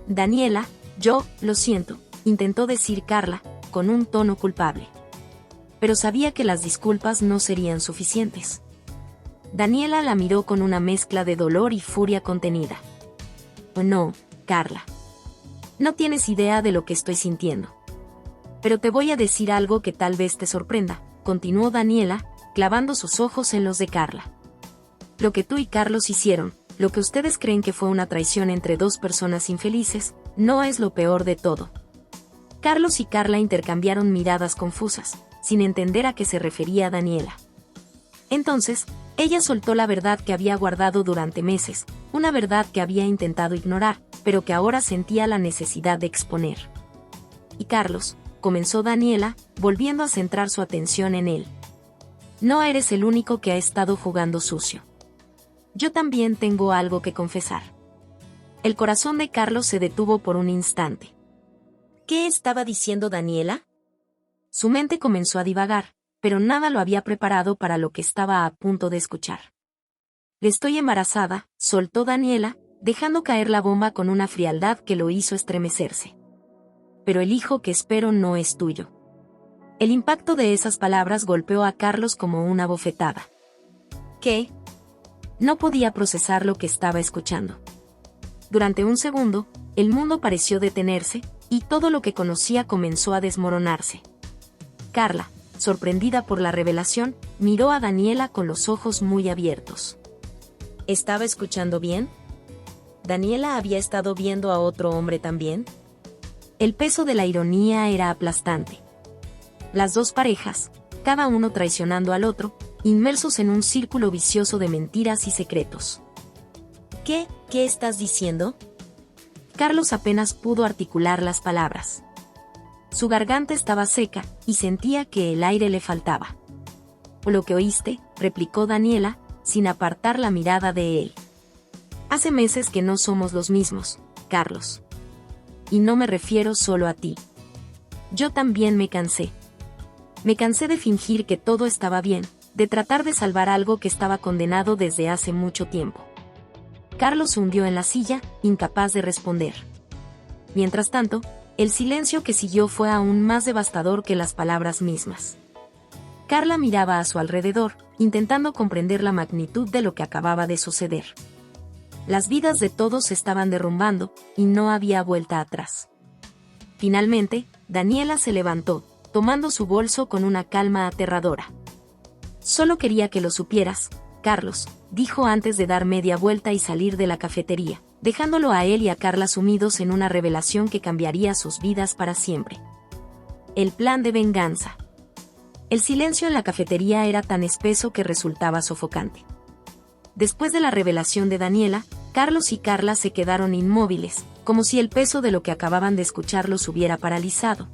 Daniela, yo, lo siento, intentó decir Carla, con un tono culpable. Pero sabía que las disculpas no serían suficientes. Daniela la miró con una mezcla de dolor y furia contenida. No, Carla. No tienes idea de lo que estoy sintiendo. Pero te voy a decir algo que tal vez te sorprenda, continuó Daniela, clavando sus ojos en los de Carla. Lo que tú y Carlos hicieron, lo que ustedes creen que fue una traición entre dos personas infelices, no es lo peor de todo. Carlos y Carla intercambiaron miradas confusas, sin entender a qué se refería Daniela. Entonces, ella soltó la verdad que había guardado durante meses, una verdad que había intentado ignorar, pero que ahora sentía la necesidad de exponer. Y Carlos, comenzó Daniela, volviendo a centrar su atención en él. No eres el único que ha estado jugando sucio. Yo también tengo algo que confesar. El corazón de Carlos se detuvo por un instante. ¿Qué estaba diciendo Daniela? Su mente comenzó a divagar, pero nada lo había preparado para lo que estaba a punto de escuchar. Estoy embarazada, soltó Daniela, dejando caer la bomba con una frialdad que lo hizo estremecerse. Pero el hijo que espero no es tuyo. El impacto de esas palabras golpeó a Carlos como una bofetada. ¿Qué? No podía procesar lo que estaba escuchando. Durante un segundo, el mundo pareció detenerse, y todo lo que conocía comenzó a desmoronarse. Carla, sorprendida por la revelación, miró a Daniela con los ojos muy abiertos. ¿Estaba escuchando bien? ¿Daniela había estado viendo a otro hombre también? El peso de la ironía era aplastante. Las dos parejas, cada uno traicionando al otro, inmersos en un círculo vicioso de mentiras y secretos. ¿Qué estás diciendo? Carlos apenas pudo articular las palabras. Su garganta estaba seca, y sentía que el aire le faltaba. Lo que oíste, replicó Daniela, sin apartar la mirada de él. Hace meses que no somos los mismos, Carlos. Y no me refiero solo a ti. Yo también me cansé. Me cansé de fingir que todo estaba bien, de tratar de salvar algo que estaba condenado desde hace mucho tiempo. Carlos se hundió en la silla, incapaz de responder. Mientras tanto, el silencio que siguió fue aún más devastador que las palabras mismas. Carla miraba a su alrededor, intentando comprender la magnitud de lo que acababa de suceder. Las vidas de todos se estaban derrumbando, y no había vuelta atrás. Finalmente, Daniela se levantó, tomando su bolso con una calma aterradora. Solo quería que lo supieras, Carlos, dijo antes de dar media vuelta y salir de la cafetería, dejándolo a él y a Carla sumidos en una revelación que cambiaría sus vidas para siempre. El plan de venganza. El silencio en la cafetería era tan espeso que resultaba sofocante. Después de la revelación de Daniela, Carlos y Carla se quedaron inmóviles, como si el peso de lo que acababan de escuchar los hubiera paralizado.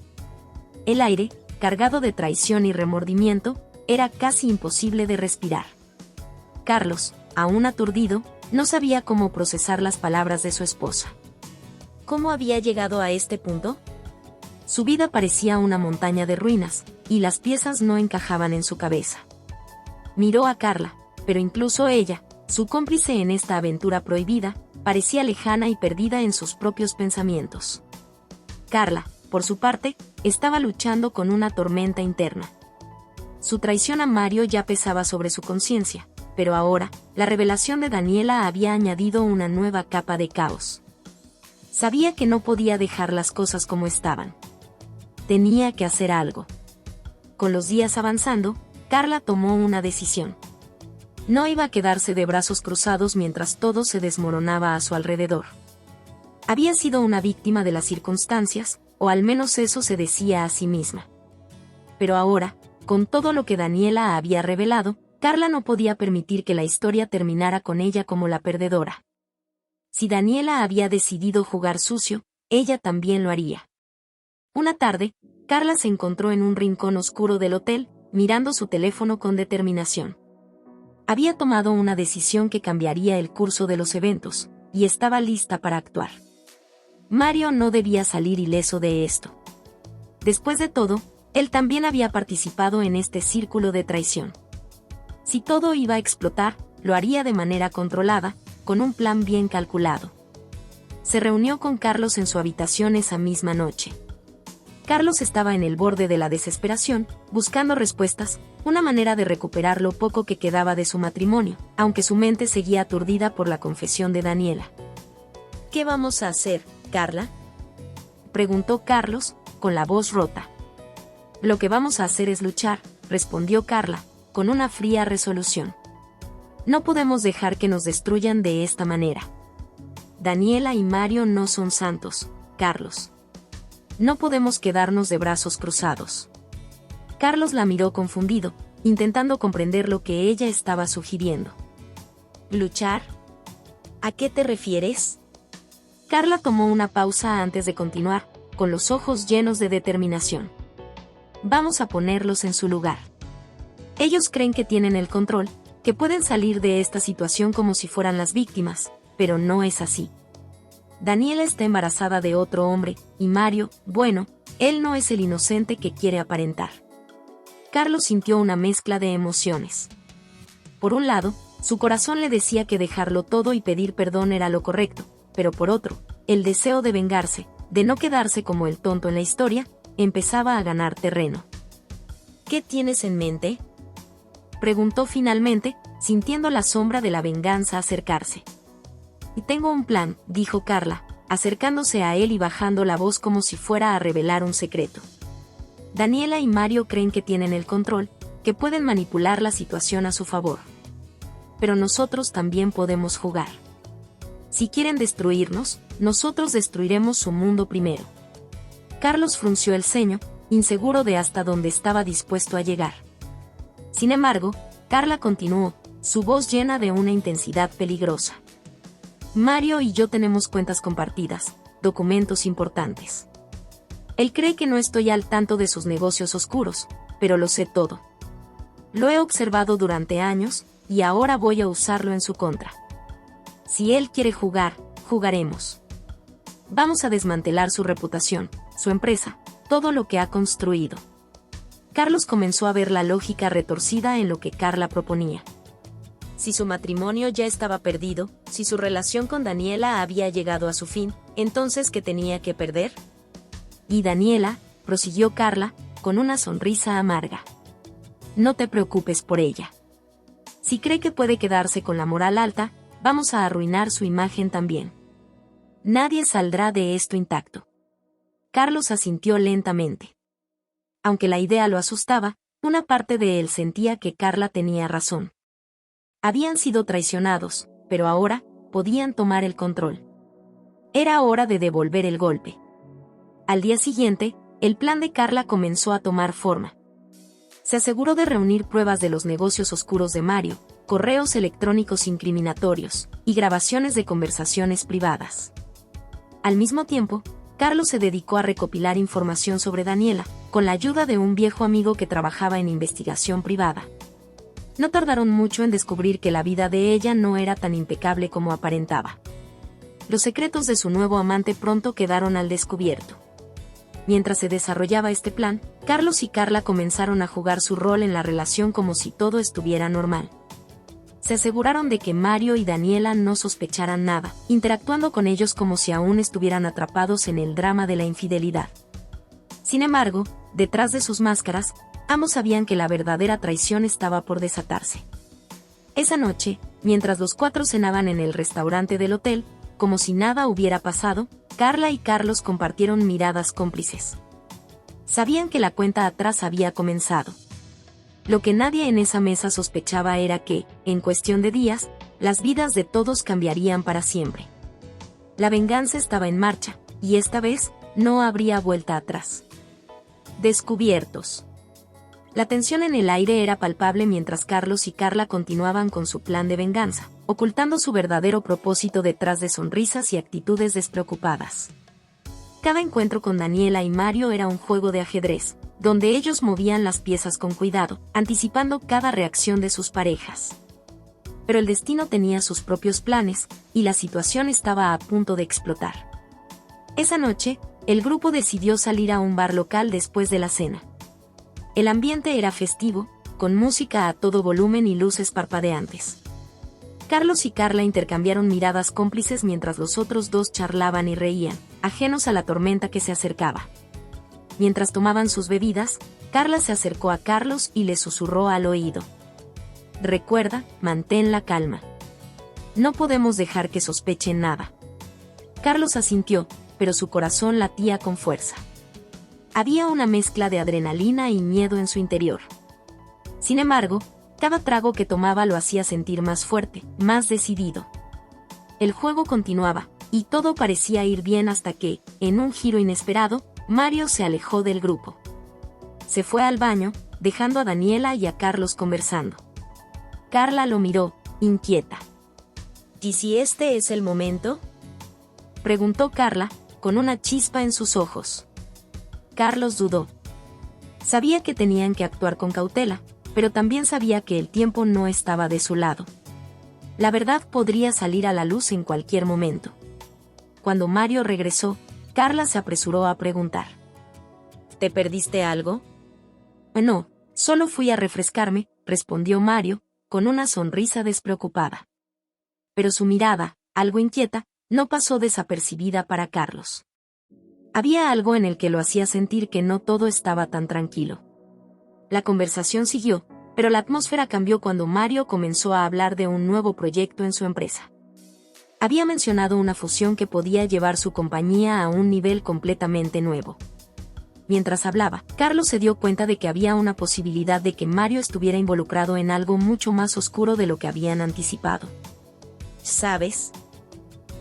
El aire, cargado de traición y remordimiento, era casi imposible de respirar. Carlos, aún aturdido, no sabía cómo procesar las palabras de su esposa. ¿Cómo había llegado a este punto? Su vida parecía una montaña de ruinas, y las piezas no encajaban en su cabeza. Miró a Carla, pero incluso ella, su cómplice en esta aventura prohibida, parecía lejana y perdida en sus propios pensamientos. Carla, por su parte, estaba luchando con una tormenta interna. Su traición a Mario ya pesaba sobre su conciencia, pero ahora, la revelación de Daniela había añadido una nueva capa de caos. Sabía que no podía dejar las cosas como estaban. Tenía que hacer algo. Con los días avanzando, Carla tomó una decisión. No iba a quedarse de brazos cruzados mientras todo se desmoronaba a su alrededor. Había sido una víctima de las circunstancias, o al menos eso se decía a sí misma. Pero ahora, con todo lo que Daniela había revelado, Carla no podía permitir que la historia terminara con ella como la perdedora. Si Daniela había decidido jugar sucio, ella también lo haría. Una tarde, Carla se encontró en un rincón oscuro del hotel, mirando su teléfono con determinación. Había tomado una decisión que cambiaría el curso de los eventos, y estaba lista para actuar. Mario no debía salir ileso de esto. Después de todo, él también había participado en este círculo de traición. Si todo iba a explotar, lo haría de manera controlada, con un plan bien calculado. Se reunió con Carlos en su habitación esa misma noche. Carlos estaba en el borde de la desesperación, buscando respuestas, una manera de recuperar lo poco que quedaba de su matrimonio, aunque su mente seguía aturdida por la confesión de Daniela. ¿Qué vamos a hacer, Carla?, preguntó Carlos, con la voz rota. Lo que vamos a hacer es luchar, respondió Carla, con una fría resolución. No podemos dejar que nos destruyan de esta manera. Daniela y Mario no son santos, Carlos. No podemos quedarnos de brazos cruzados. Carlos la miró confundido, intentando comprender lo que ella estaba sugiriendo. ¿Luchar? ¿A qué te refieres? Carla tomó una pausa antes de continuar, con los ojos llenos de determinación. Vamos a ponerlos en su lugar. Ellos creen que tienen el control, que pueden salir de esta situación como si fueran las víctimas, pero no es así. Daniela está embarazada de otro hombre, y Mario, bueno, él no es el inocente que quiere aparentar. Carlos sintió una mezcla de emociones. Por un lado, su corazón le decía que dejarlo todo y pedir perdón era lo correcto, pero por otro, el deseo de vengarse, de no quedarse como el tonto en la historia, empezaba a ganar terreno. ¿Qué tienes en mente?, preguntó finalmente, sintiendo la sombra de la venganza acercarse. Y tengo un plan, dijo Carla, acercándose a él y bajando la voz como si fuera a revelar un secreto. Daniela y Mario creen que tienen el control, que pueden manipular la situación a su favor. Pero nosotros también podemos jugar. Si quieren destruirnos, nosotros destruiremos su mundo primero. Carlos frunció el ceño, inseguro de hasta dónde estaba dispuesto a llegar. Sin embargo, Carla continuó, su voz llena de una intensidad peligrosa. Mario y yo tenemos cuentas compartidas, documentos importantes. Él cree que no estoy al tanto de sus negocios oscuros, pero lo sé todo. Lo he observado durante años, y ahora voy a usarlo en su contra. Si él quiere jugar, jugaremos. Vamos a desmantelar su reputación, su empresa, todo lo que ha construido. Carlos comenzó a ver la lógica retorcida en lo que Carla proponía. Si su matrimonio ya estaba perdido, si su relación con Daniela había llegado a su fin, entonces ¿qué tenía que perder? Y Daniela, prosiguió Carla, con una sonrisa amarga. No te preocupes por ella. Si cree que puede quedarse con la moral alta, vamos a arruinar su imagen también. Nadie saldrá de esto intacto. Carlos asintió lentamente. Aunque la idea lo asustaba, una parte de él sentía que Carla tenía razón. Habían sido traicionados, pero ahora, podían tomar el control. Era hora de devolver el golpe. Al día siguiente, el plan de Carla comenzó a tomar forma. Se aseguró de reunir pruebas de los negocios oscuros de Mario, correos electrónicos incriminatorios, y grabaciones de conversaciones privadas. Al mismo tiempo, Carlos se dedicó a recopilar información sobre Daniela, con la ayuda de un viejo amigo que trabajaba en investigación privada. No tardaron mucho en descubrir que la vida de ella no era tan impecable como aparentaba. Los secretos de su nuevo amante pronto quedaron al descubierto. Mientras se desarrollaba este plan, Carlos y Carla comenzaron a jugar su rol en la relación como si todo estuviera normal. Se aseguraron de que Mario y Daniela no sospecharan nada, interactuando con ellos como si aún estuvieran atrapados en el drama de la infidelidad. Sin embargo, detrás de sus máscaras, ambos sabían que la verdadera traición estaba por desatarse. Esa noche, mientras los cuatro cenaban en el restaurante del hotel, como si nada hubiera pasado, Carla y Carlos compartieron miradas cómplices. Sabían que la cuenta atrás había comenzado. Lo que nadie en esa mesa sospechaba era que, en cuestión de días, las vidas de todos cambiarían para siempre. La venganza estaba en marcha, y esta vez, no habría vuelta atrás. Descubiertos. La tensión en el aire era palpable mientras Carlos y Carla continuaban con su plan de venganza, ocultando su verdadero propósito detrás de sonrisas y actitudes despreocupadas. Cada encuentro con Daniela y Mario era un juego de ajedrez, donde ellos movían las piezas con cuidado, anticipando cada reacción de sus parejas. Pero el destino tenía sus propios planes, y la situación estaba a punto de explotar. Esa noche, el grupo decidió salir a un bar local después de la cena. El ambiente era festivo, con música a todo volumen y luces parpadeantes. Carlos y Carla intercambiaron miradas cómplices mientras los otros dos charlaban y reían, ajenos a la tormenta que se acercaba. Mientras tomaban sus bebidas, Carla se acercó a Carlos y le susurró al oído. Recuerda, mantén la calma. No podemos dejar que sospechen nada. Carlos asintió, pero su corazón latía con fuerza. Había una mezcla de adrenalina y miedo en su interior. Sin embargo, cada trago que tomaba lo hacía sentir más fuerte, más decidido. El juego continuaba, y todo parecía ir bien hasta que, en un giro inesperado, Mario se alejó del grupo. Se fue al baño, dejando a Daniela y a Carlos conversando. Carla lo miró, inquieta. ¿Y si este es el momento?, preguntó Carla, con una chispa en sus ojos. Carlos dudó. Sabía que tenían que actuar con cautela, pero también sabía que el tiempo no estaba de su lado. La verdad podría salir a la luz en cualquier momento. Cuando Mario regresó, Carla se apresuró a preguntar. ¿Te perdiste algo? No, solo fui a refrescarme, respondió Mario, con una sonrisa despreocupada. Pero su mirada, algo inquieta, no pasó desapercibida para Carlos. Había algo en el que lo hacía sentir que no todo estaba tan tranquilo. La conversación siguió, pero la atmósfera cambió cuando Mario comenzó a hablar de un nuevo proyecto en su empresa. Había mencionado una fusión que podía llevar su compañía a un nivel completamente nuevo. Mientras hablaba, Carlos se dio cuenta de que había una posibilidad de que Mario estuviera involucrado en algo mucho más oscuro de lo que habían anticipado. ¿Sabes?,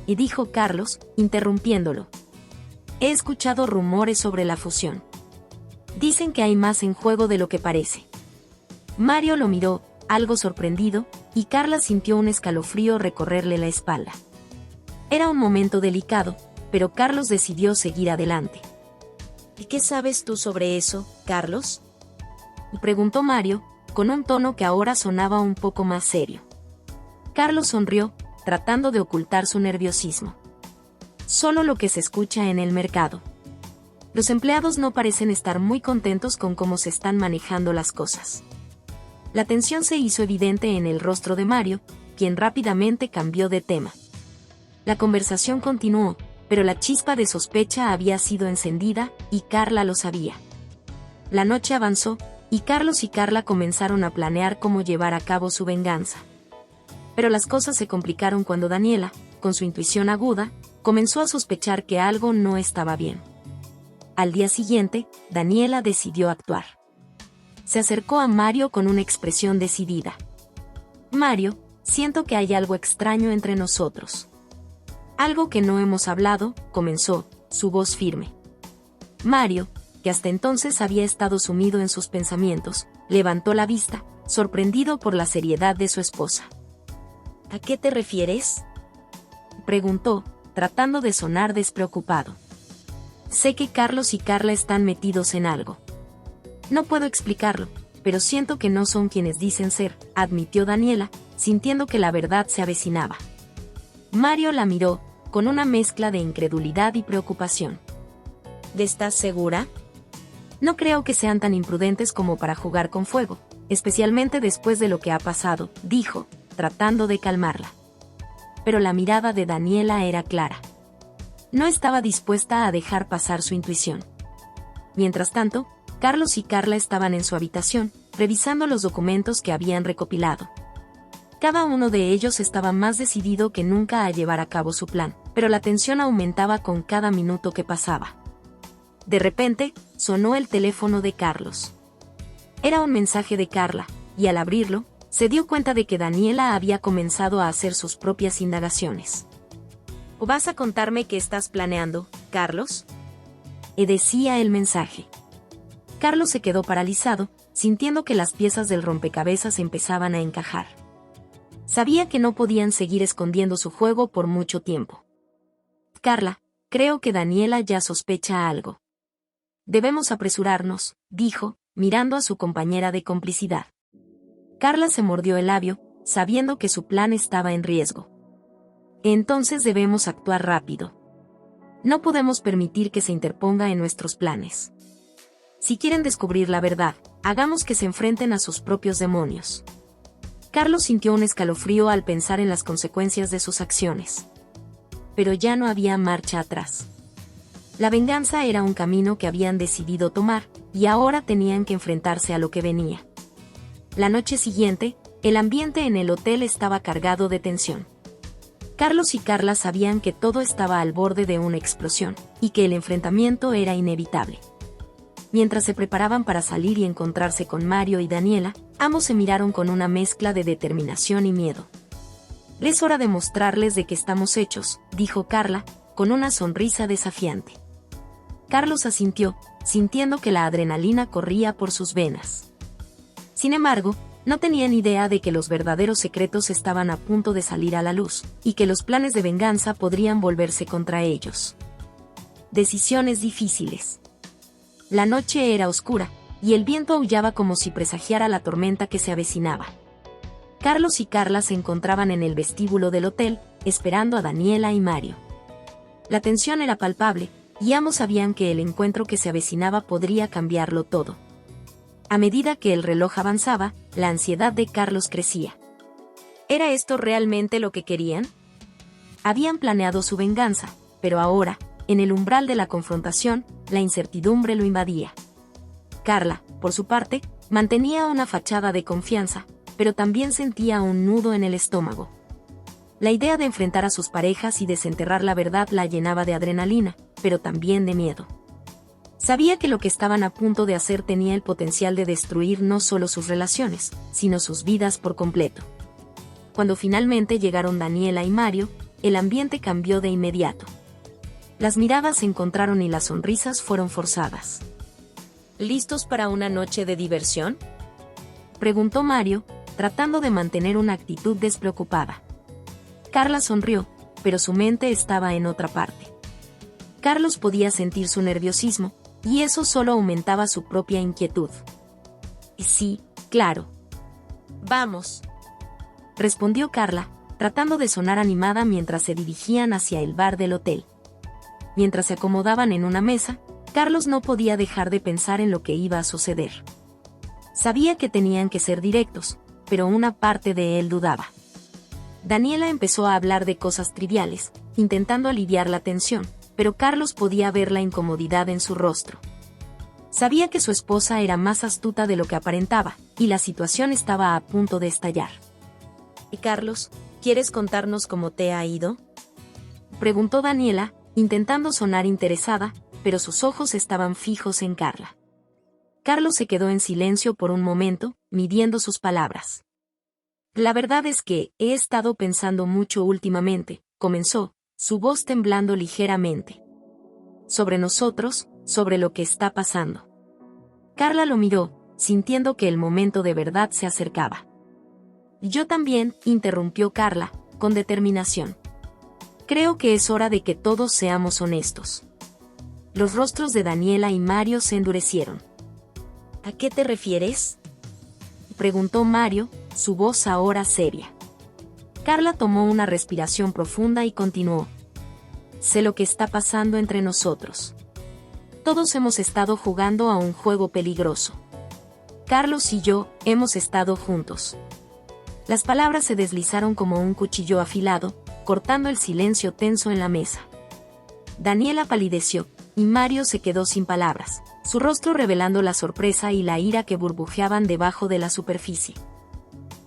y dijo Carlos, interrumpiéndolo. He escuchado rumores sobre la fusión. Dicen que hay más en juego de lo que parece. Mario lo miró, algo sorprendido, y Carla sintió un escalofrío recorrerle la espalda. Era un momento delicado, pero Carlos decidió seguir adelante. ¿Y qué sabes tú sobre eso, Carlos?, preguntó Mario, con un tono que ahora sonaba un poco más serio. Carlos sonrió, tratando de ocultar su nerviosismo. Solo lo que se escucha en el mercado. Los empleados no parecen estar muy contentos con cómo se están manejando las cosas. La tensión se hizo evidente en el rostro de Mario, quien rápidamente cambió de tema. La conversación continuó, pero la chispa de sospecha había sido encendida, y Carla lo sabía. La noche avanzó, y Carlos y Carla comenzaron a planear cómo llevar a cabo su venganza. Pero las cosas se complicaron cuando Daniela, con su intuición aguda, comenzó a sospechar que algo no estaba bien. Al día siguiente, Daniela decidió actuar. Se acercó a Mario con una expresión decidida. Mario, siento que hay algo extraño entre nosotros. Algo que no hemos hablado, comenzó, su voz firme. Mario, que hasta entonces había estado sumido en sus pensamientos, levantó la vista, sorprendido por la seriedad de su esposa. ¿A qué te refieres?, preguntó, tratando de sonar despreocupado. Sé que Carlos y Carla están metidos en algo. No puedo explicarlo, pero siento que no son quienes dicen ser, admitió Daniela, sintiendo que la verdad se avecinaba. Mario la miró, con una mezcla de incredulidad y preocupación. ¿Estás segura? No creo que sean tan imprudentes como para jugar con fuego, especialmente después de lo que ha pasado, dijo, tratando de calmarla. Pero la mirada de Daniela era clara. No estaba dispuesta a dejar pasar su intuición. Mientras tanto, Carlos y Carla estaban en su habitación, revisando los documentos que habían recopilado. Cada uno de ellos estaba más decidido que nunca a llevar a cabo su plan, pero la tensión aumentaba con cada minuto que pasaba. De repente, sonó el teléfono de Carlos. Era un mensaje de Carla, y al abrirlo, se dio cuenta de que Daniela había comenzado a hacer sus propias indagaciones. ¿O vas a contarme qué estás planeando, Carlos? Decía el mensaje. Carlos se quedó paralizado, sintiendo que las piezas del rompecabezas empezaban a encajar. Sabía que no podían seguir escondiendo su juego por mucho tiempo. Carla, creo que Daniela ya sospecha algo. Debemos apresurarnos, dijo, mirando a su compañera de complicidad. Carla se mordió el labio, sabiendo que su plan estaba en riesgo. Entonces debemos actuar rápido. No podemos permitir que se interponga en nuestros planes. Si quieren descubrir la verdad, hagamos que se enfrenten a sus propios demonios. Carlos sintió un escalofrío al pensar en las consecuencias de sus acciones. Pero ya no había marcha atrás. La venganza era un camino que habían decidido tomar, y ahora tenían que enfrentarse a lo que venía. La noche siguiente, el ambiente en el hotel estaba cargado de tensión. Carlos y Carla sabían que todo estaba al borde de una explosión, y que el enfrentamiento era inevitable. Mientras se preparaban para salir y encontrarse con Mario y Daniela, ambos se miraron con una mezcla de determinación y miedo. Es hora de mostrarles de qué estamos hechos, dijo Carla, con una sonrisa desafiante. Carlos asintió, sintiendo que la adrenalina corría por sus venas. Sin embargo, no tenían idea de que los verdaderos secretos estaban a punto de salir a la luz, y que los planes de venganza podrían volverse contra ellos. Decisiones difíciles. La noche era oscura, y el viento aullaba como si presagiara la tormenta que se avecinaba. Carlos y Carla se encontraban en el vestíbulo del hotel, esperando a Daniela y Mario. La tensión era palpable, y ambos sabían que el encuentro que se avecinaba podría cambiarlo todo. A medida que el reloj avanzaba, la ansiedad de Carlos crecía. ¿Era esto realmente lo que querían? Habían planeado su venganza, pero ahora, en el umbral de la confrontación, la incertidumbre lo invadía. Carla, por su parte, mantenía una fachada de confianza, pero también sentía un nudo en el estómago. La idea de enfrentar a sus parejas y desenterrar la verdad la llenaba de adrenalina, pero también de miedo. Sabía que lo que estaban a punto de hacer tenía el potencial de destruir no solo sus relaciones, sino sus vidas por completo. Cuando finalmente llegaron Daniela y Mario, el ambiente cambió de inmediato. Las miradas se encontraron y las sonrisas fueron forzadas. ¿Listos para una noche de diversión?, preguntó Mario, tratando de mantener una actitud despreocupada. Carla sonrió, pero su mente estaba en otra parte. Carlos podía sentir su nerviosismo, y eso solo aumentaba su propia inquietud. Sí, claro. Vamos, respondió Carla, tratando de sonar animada mientras se dirigían hacia el bar del hotel. Mientras se acomodaban en una mesa, Carlos no podía dejar de pensar en lo que iba a suceder. Sabía que tenían que ser directos, pero una parte de él dudaba. Daniela empezó a hablar de cosas triviales, intentando aliviar la tensión, pero Carlos podía ver la incomodidad en su rostro. Sabía que su esposa era más astuta de lo que aparentaba, y la situación estaba a punto de estallar. ¿Y Carlos, quieres contarnos cómo te ha ido?, preguntó Daniela, intentando sonar interesada, pero sus ojos estaban fijos en Carla. Carlos se quedó en silencio por un momento, midiendo sus palabras. La verdad es que he estado pensando mucho últimamente, comenzó, su voz temblando ligeramente. Sobre nosotros, sobre lo que está pasando. Carla lo miró, sintiendo que el momento de verdad se acercaba. Yo también, interrumpió Carla, con determinación. Creo que es hora de que todos seamos honestos. Los rostros de Daniela y Mario se endurecieron. ¿A qué te refieres?, preguntó Mario, su voz ahora seria. Carla tomó una respiración profunda y continuó. Sé lo que está pasando entre nosotros. Todos hemos estado jugando a un juego peligroso. Carlos y yo hemos estado juntos. Las palabras se deslizaron como un cuchillo afilado, cortando el silencio tenso en la mesa. Daniela palideció, y Mario se quedó sin palabras, su rostro revelando la sorpresa y la ira que burbujeaban debajo de la superficie.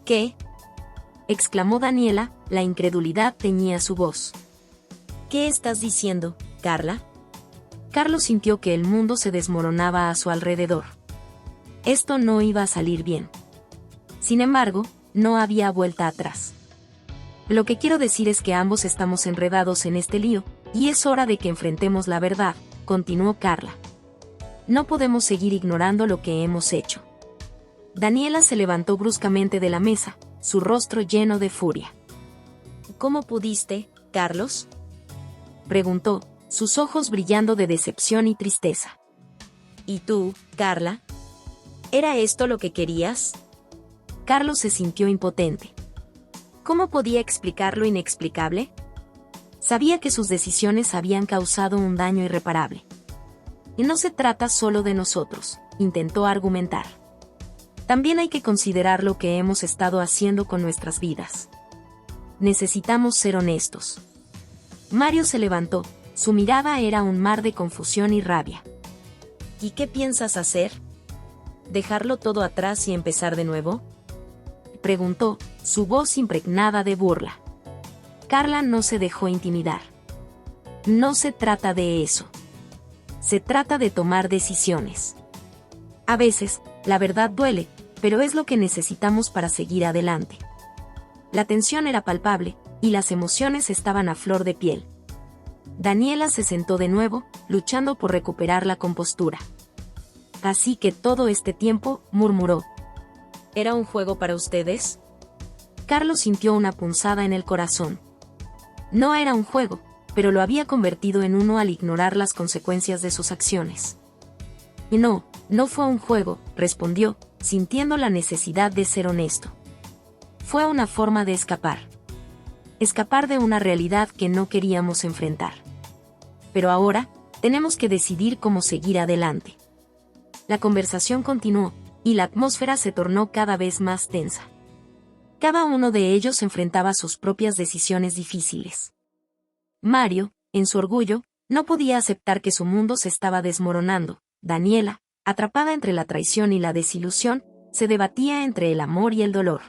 ¿Qué?, exclamó Daniela, la incredulidad teñía su voz. ¿Qué estás diciendo, Carla? Carlos sintió que el mundo se desmoronaba a su alrededor. Esto no iba a salir bien. Sin embargo, no había vuelta atrás. Lo que quiero decir es que ambos estamos enredados en este lío, y es hora de que enfrentemos la verdad, continuó Carla. No podemos seguir ignorando lo que hemos hecho. Daniela se levantó bruscamente de la mesa, su rostro lleno de furia. ¿Cómo pudiste, Carlos?, preguntó, sus ojos brillando de decepción y tristeza. ¿Y tú, Carla? ¿Era esto lo que querías? Carlos se sintió impotente. ¿Cómo podía explicar lo inexplicable? Sabía que sus decisiones habían causado un daño irreparable. Y no se trata solo de nosotros, intentó argumentar. También hay que considerar lo que hemos estado haciendo con nuestras vidas. Necesitamos ser honestos. Mario se levantó, su mirada era un mar de confusión y rabia. ¿Y qué piensas hacer? ¿Dejarlo todo atrás y empezar de nuevo?, preguntó, su voz impregnada de burla. Carla no se dejó intimidar. No se trata de eso. Se trata de tomar decisiones. A veces, la verdad duele, pero es lo que necesitamos para seguir adelante. La tensión era palpable, y las emociones estaban a flor de piel. Daniela se sentó de nuevo, luchando por recuperar la compostura. Así que todo este tiempo, murmuró. ¿Era un juego para ustedes? Carlos sintió una punzada en el corazón. No era un juego, pero lo había convertido en uno al ignorar las consecuencias de sus acciones. Y no fue un juego, respondió, sintiendo la necesidad de ser honesto. Fue una forma de escapar. Escapar de una realidad que no queríamos enfrentar. Pero ahora, tenemos que decidir cómo seguir adelante. La conversación continuó, y la atmósfera se tornó cada vez más tensa. Cada uno de ellos enfrentaba sus propias decisiones difíciles. Mario, en su orgullo, no podía aceptar que su mundo se estaba desmoronando. Daniela, atrapada entre la traición y la desilusión, se debatía entre el amor y el dolor.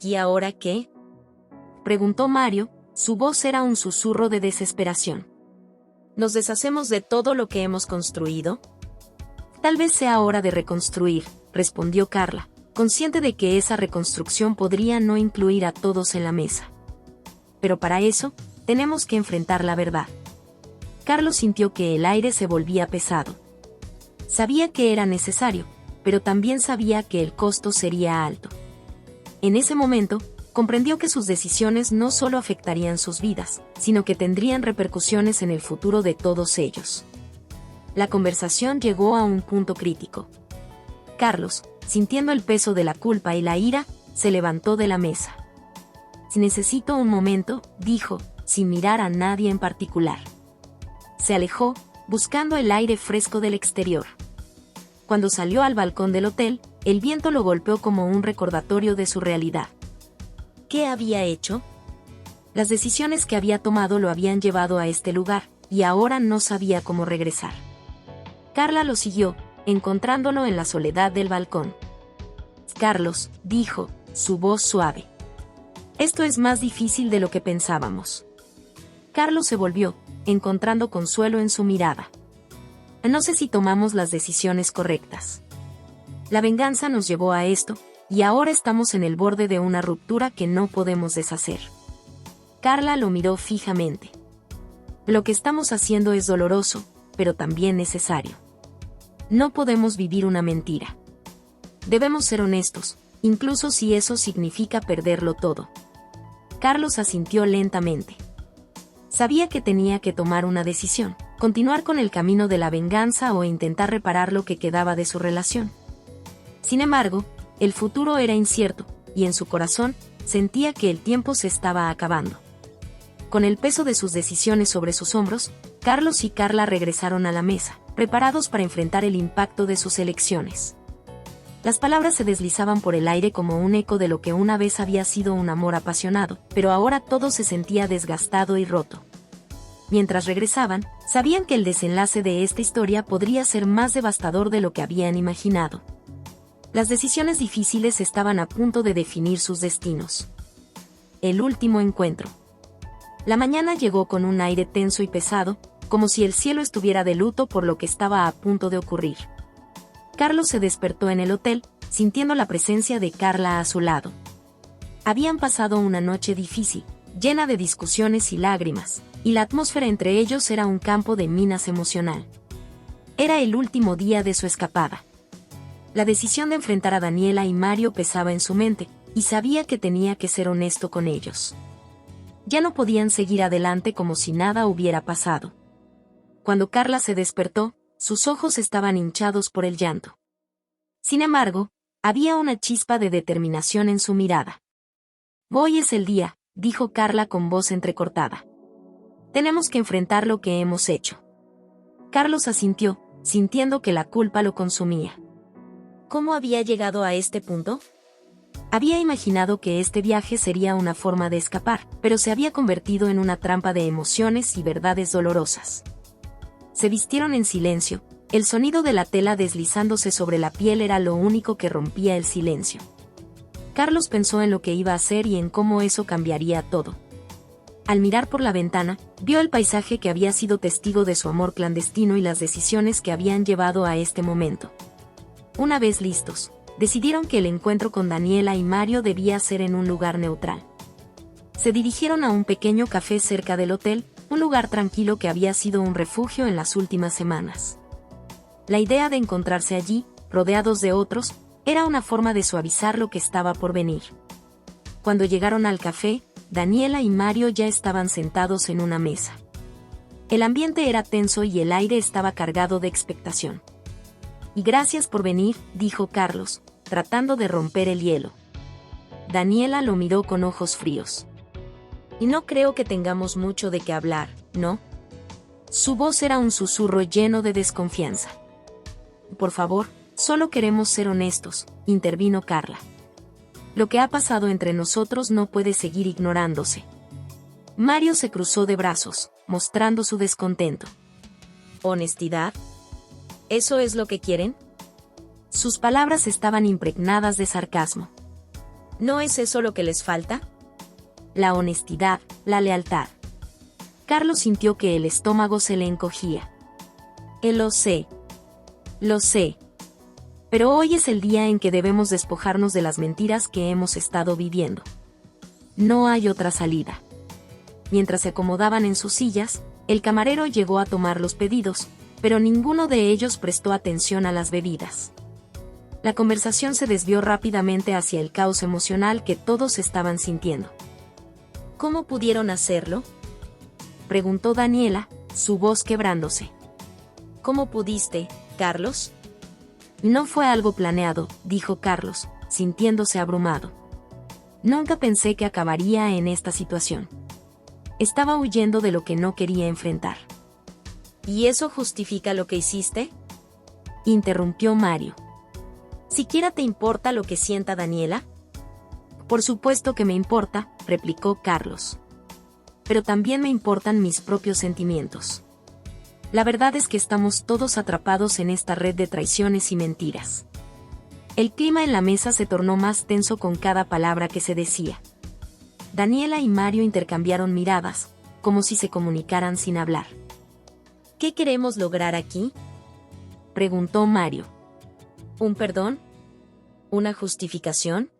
¿Y ahora qué?, preguntó Mario, su voz era un susurro de desesperación. ¿Nos deshacemos de todo lo que hemos construido? Tal vez sea hora de reconstruir, respondió Carla, consciente de que esa reconstrucción podría no incluir a todos en la mesa. Pero para eso, tenemos que enfrentar la verdad. Carlos sintió que el aire se volvía pesado. Sabía que era necesario, pero también sabía que el costo sería alto. En ese momento, comprendió que sus decisiones no solo afectarían sus vidas, sino que tendrían repercusiones en el futuro de todos ellos. La conversación llegó a un punto crítico. Carlos, sintiendo el peso de la culpa y la ira, se levantó de la mesa. «Necesito un momento», dijo, sin mirar a nadie en particular. Se alejó, buscando el aire fresco del exterior. Cuando salió al balcón del hotel, el viento lo golpeó como un recordatorio de su realidad. ¿Qué había hecho? Las decisiones que había tomado lo habían llevado a este lugar, y ahora no sabía cómo regresar. Carla lo siguió, encontrándolo en la soledad del balcón. «Carlos», dijo, su voz suave. «Esto es más difícil de lo que pensábamos». Carlos se volvió, encontrando consuelo en su mirada. «No sé si tomamos las decisiones correctas. La venganza nos llevó a esto, y ahora estamos en el borde de una ruptura que no podemos deshacer». Carla lo miró fijamente. «Lo que estamos haciendo es doloroso, pero también necesario. No podemos vivir una mentira. Debemos ser honestos, incluso si eso significa perderlo todo». Carlos asintió lentamente. Sabía que tenía que tomar una decisión, continuar con el camino de la venganza o intentar reparar lo que quedaba de su relación. Sin embargo, el futuro era incierto, y en su corazón, sentía que el tiempo se estaba acabando. Con el peso de sus decisiones sobre sus hombros, Carlos y Carla regresaron a la mesa, preparados para enfrentar el impacto de sus elecciones. Las palabras se deslizaban por el aire como un eco de lo que una vez había sido un amor apasionado, pero ahora todo se sentía desgastado y roto. Mientras regresaban, sabían que el desenlace de esta historia podría ser más devastador de lo que habían imaginado. Las decisiones difíciles estaban a punto de definir sus destinos. El último encuentro. La mañana llegó con un aire tenso y pesado, como si el cielo estuviera de luto por lo que estaba a punto de ocurrir. Carlos se despertó en el hotel, sintiendo la presencia de Carla a su lado. Habían pasado una noche difícil, llena de discusiones y lágrimas, y la atmósfera entre ellos era un campo de minas emocional. Era el último día de su escapada. La decisión de enfrentar a Daniela y Mario pesaba en su mente, y sabía que tenía que ser honesto con ellos. Ya no podían seguir adelante como si nada hubiera pasado. Cuando Carla se despertó, sus ojos estaban hinchados por el llanto. Sin embargo, había una chispa de determinación en su mirada. «Hoy es el día», dijo Carla con voz entrecortada. «Tenemos que enfrentar lo que hemos hecho». Carlos asintió, sintiendo que la culpa lo consumía. ¿Cómo había llegado a este punto? Había imaginado que este viaje sería una forma de escapar, pero se había convertido en una trampa de emociones y verdades dolorosas. Se vistieron en silencio, el sonido de la tela deslizándose sobre la piel era lo único que rompía el silencio. Carlos pensó en lo que iba a hacer y en cómo eso cambiaría todo. Al mirar por la ventana, vio el paisaje que había sido testigo de su amor clandestino y las decisiones que habían llevado a este momento. Una vez listos, decidieron que el encuentro con Daniela y Mario debía ser en un lugar neutral. Se dirigieron a un pequeño café cerca del hotel, un lugar tranquilo que había sido un refugio en las últimas semanas. La idea de encontrarse allí, rodeados de otros, era una forma de suavizar lo que estaba por venir. Cuando llegaron al café, Daniela y Mario ya estaban sentados en una mesa. El ambiente era tenso y el aire estaba cargado de expectación. «Y gracias por venir», dijo Carlos, tratando de romper el hielo. Daniela lo miró con ojos fríos. «Y no creo que tengamos mucho de qué hablar, ¿no?» Su voz era un susurro lleno de desconfianza. «Por favor, solo queremos ser honestos», intervino Carla. «Lo que ha pasado entre nosotros no puede seguir ignorándose». Mario se cruzó de brazos, mostrando su descontento. «¿Honestidad? ¿Eso es lo que quieren?» Sus palabras estaban impregnadas de sarcasmo. ¿No es eso lo que les falta? La honestidad, la lealtad. Carlos sintió que el estómago se le encogía. Lo sé. Lo sé. Pero hoy es el día en que debemos despojarnos de las mentiras que hemos estado viviendo. No hay otra salida. Mientras se acomodaban en sus sillas, el camarero llegó a tomar los pedidos, pero ninguno de ellos prestó atención a las bebidas. La conversación se desvió rápidamente hacia el caos emocional que todos estaban sintiendo. ¿Cómo pudieron hacerlo?, preguntó Daniela, su voz quebrándose. ¿Cómo pudiste, Carlos? No fue algo planeado, dijo Carlos, sintiéndose abrumado. Nunca pensé que acabaría en esta situación. Estaba huyendo de lo que no quería enfrentar. ¿Y eso justifica lo que hiciste?, interrumpió Mario. ¿Siquiera te importa lo que sienta Daniela? Por supuesto que me importa, replicó Carlos. Pero también me importan mis propios sentimientos. La verdad es que estamos todos atrapados en esta red de traiciones y mentiras. El clima en la mesa se tornó más tenso con cada palabra que se decía. Daniela y Mario intercambiaron miradas, como si se comunicaran sin hablar. ¿Qué queremos lograr aquí?, preguntó Mario. ¿Un perdón? ¿Una justificación?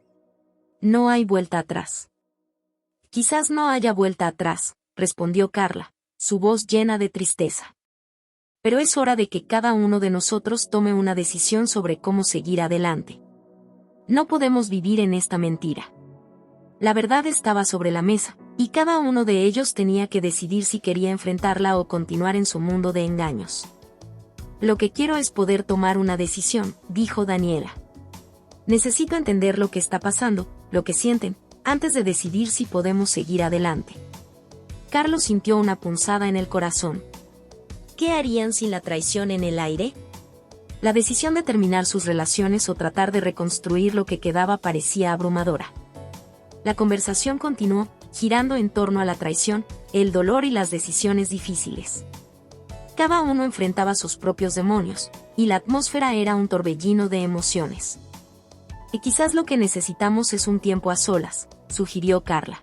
No hay vuelta atrás. Quizás no haya vuelta atrás, respondió Carla, su voz llena de tristeza. Pero es hora de que cada uno de nosotros tome una decisión sobre cómo seguir adelante. No podemos vivir en esta mentira. La verdad estaba sobre la mesa, y cada uno de ellos tenía que decidir si quería enfrentarla o continuar en su mundo de engaños. Lo que quiero es poder tomar una decisión, dijo Daniela. Necesito entender lo que está pasando, lo que sienten, antes de decidir si podemos seguir adelante. Carlos sintió una punzada en el corazón. ¿Qué harían sin la traición en el aire? La decisión de terminar sus relaciones o tratar de reconstruir lo que quedaba parecía abrumadora. La conversación continuó, girando en torno a la traición, el dolor y las decisiones difíciles. Cada uno enfrentaba sus propios demonios, y la atmósfera era un torbellino de emociones. Y quizás lo que necesitamos es un tiempo a solas, sugirió Carla.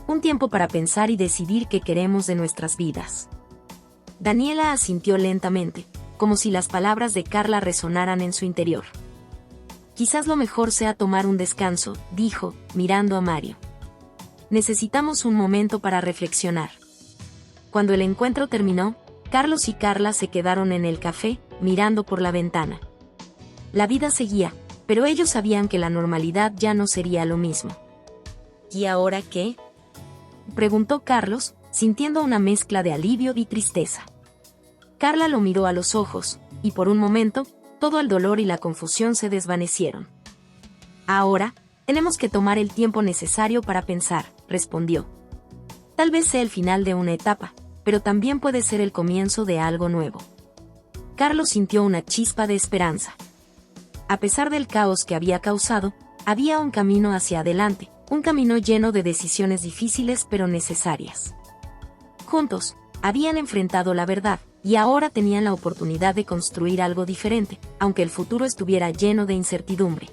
Un tiempo para pensar y decidir qué queremos de nuestras vidas. Daniela asintió lentamente, como si las palabras de Carla resonaran en su interior. Quizás lo mejor sea tomar un descanso, dijo, mirando a Mario. Necesitamos un momento para reflexionar. Cuando el encuentro terminó, Carlos y Carla se quedaron en el café, mirando por la ventana. La vida seguía, pero ellos sabían que la normalidad ya no sería lo mismo. ¿Y ahora qué?, preguntó Carlos, sintiendo una mezcla de alivio y tristeza. Carla lo miró a los ojos, y por un momento, todo el dolor y la confusión se desvanecieron. Ahora, tenemos que tomar el tiempo necesario para pensar, respondió. Tal vez sea el final de una etapa, pero también puede ser el comienzo de algo nuevo. Carlos sintió una chispa de esperanza. A pesar del caos que había causado, había un camino hacia adelante, un camino lleno de decisiones difíciles pero necesarias. Juntos, habían enfrentado la verdad, y ahora tenían la oportunidad de construir algo diferente, aunque el futuro estuviera lleno de incertidumbre.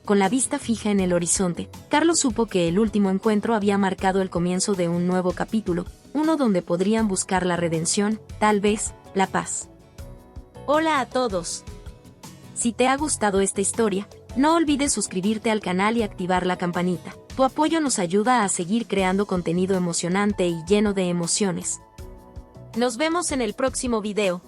Con la vista fija en el horizonte, Carlos supo que el último encuentro había marcado el comienzo de un nuevo capítulo, uno donde podrían buscar la redención, tal vez, la paz. Hola a todos. Si te ha gustado esta historia, no olvides suscribirte al canal y activar la campanita. Tu apoyo nos ayuda a seguir creando contenido emocionante y lleno de emociones. Nos vemos en el próximo video.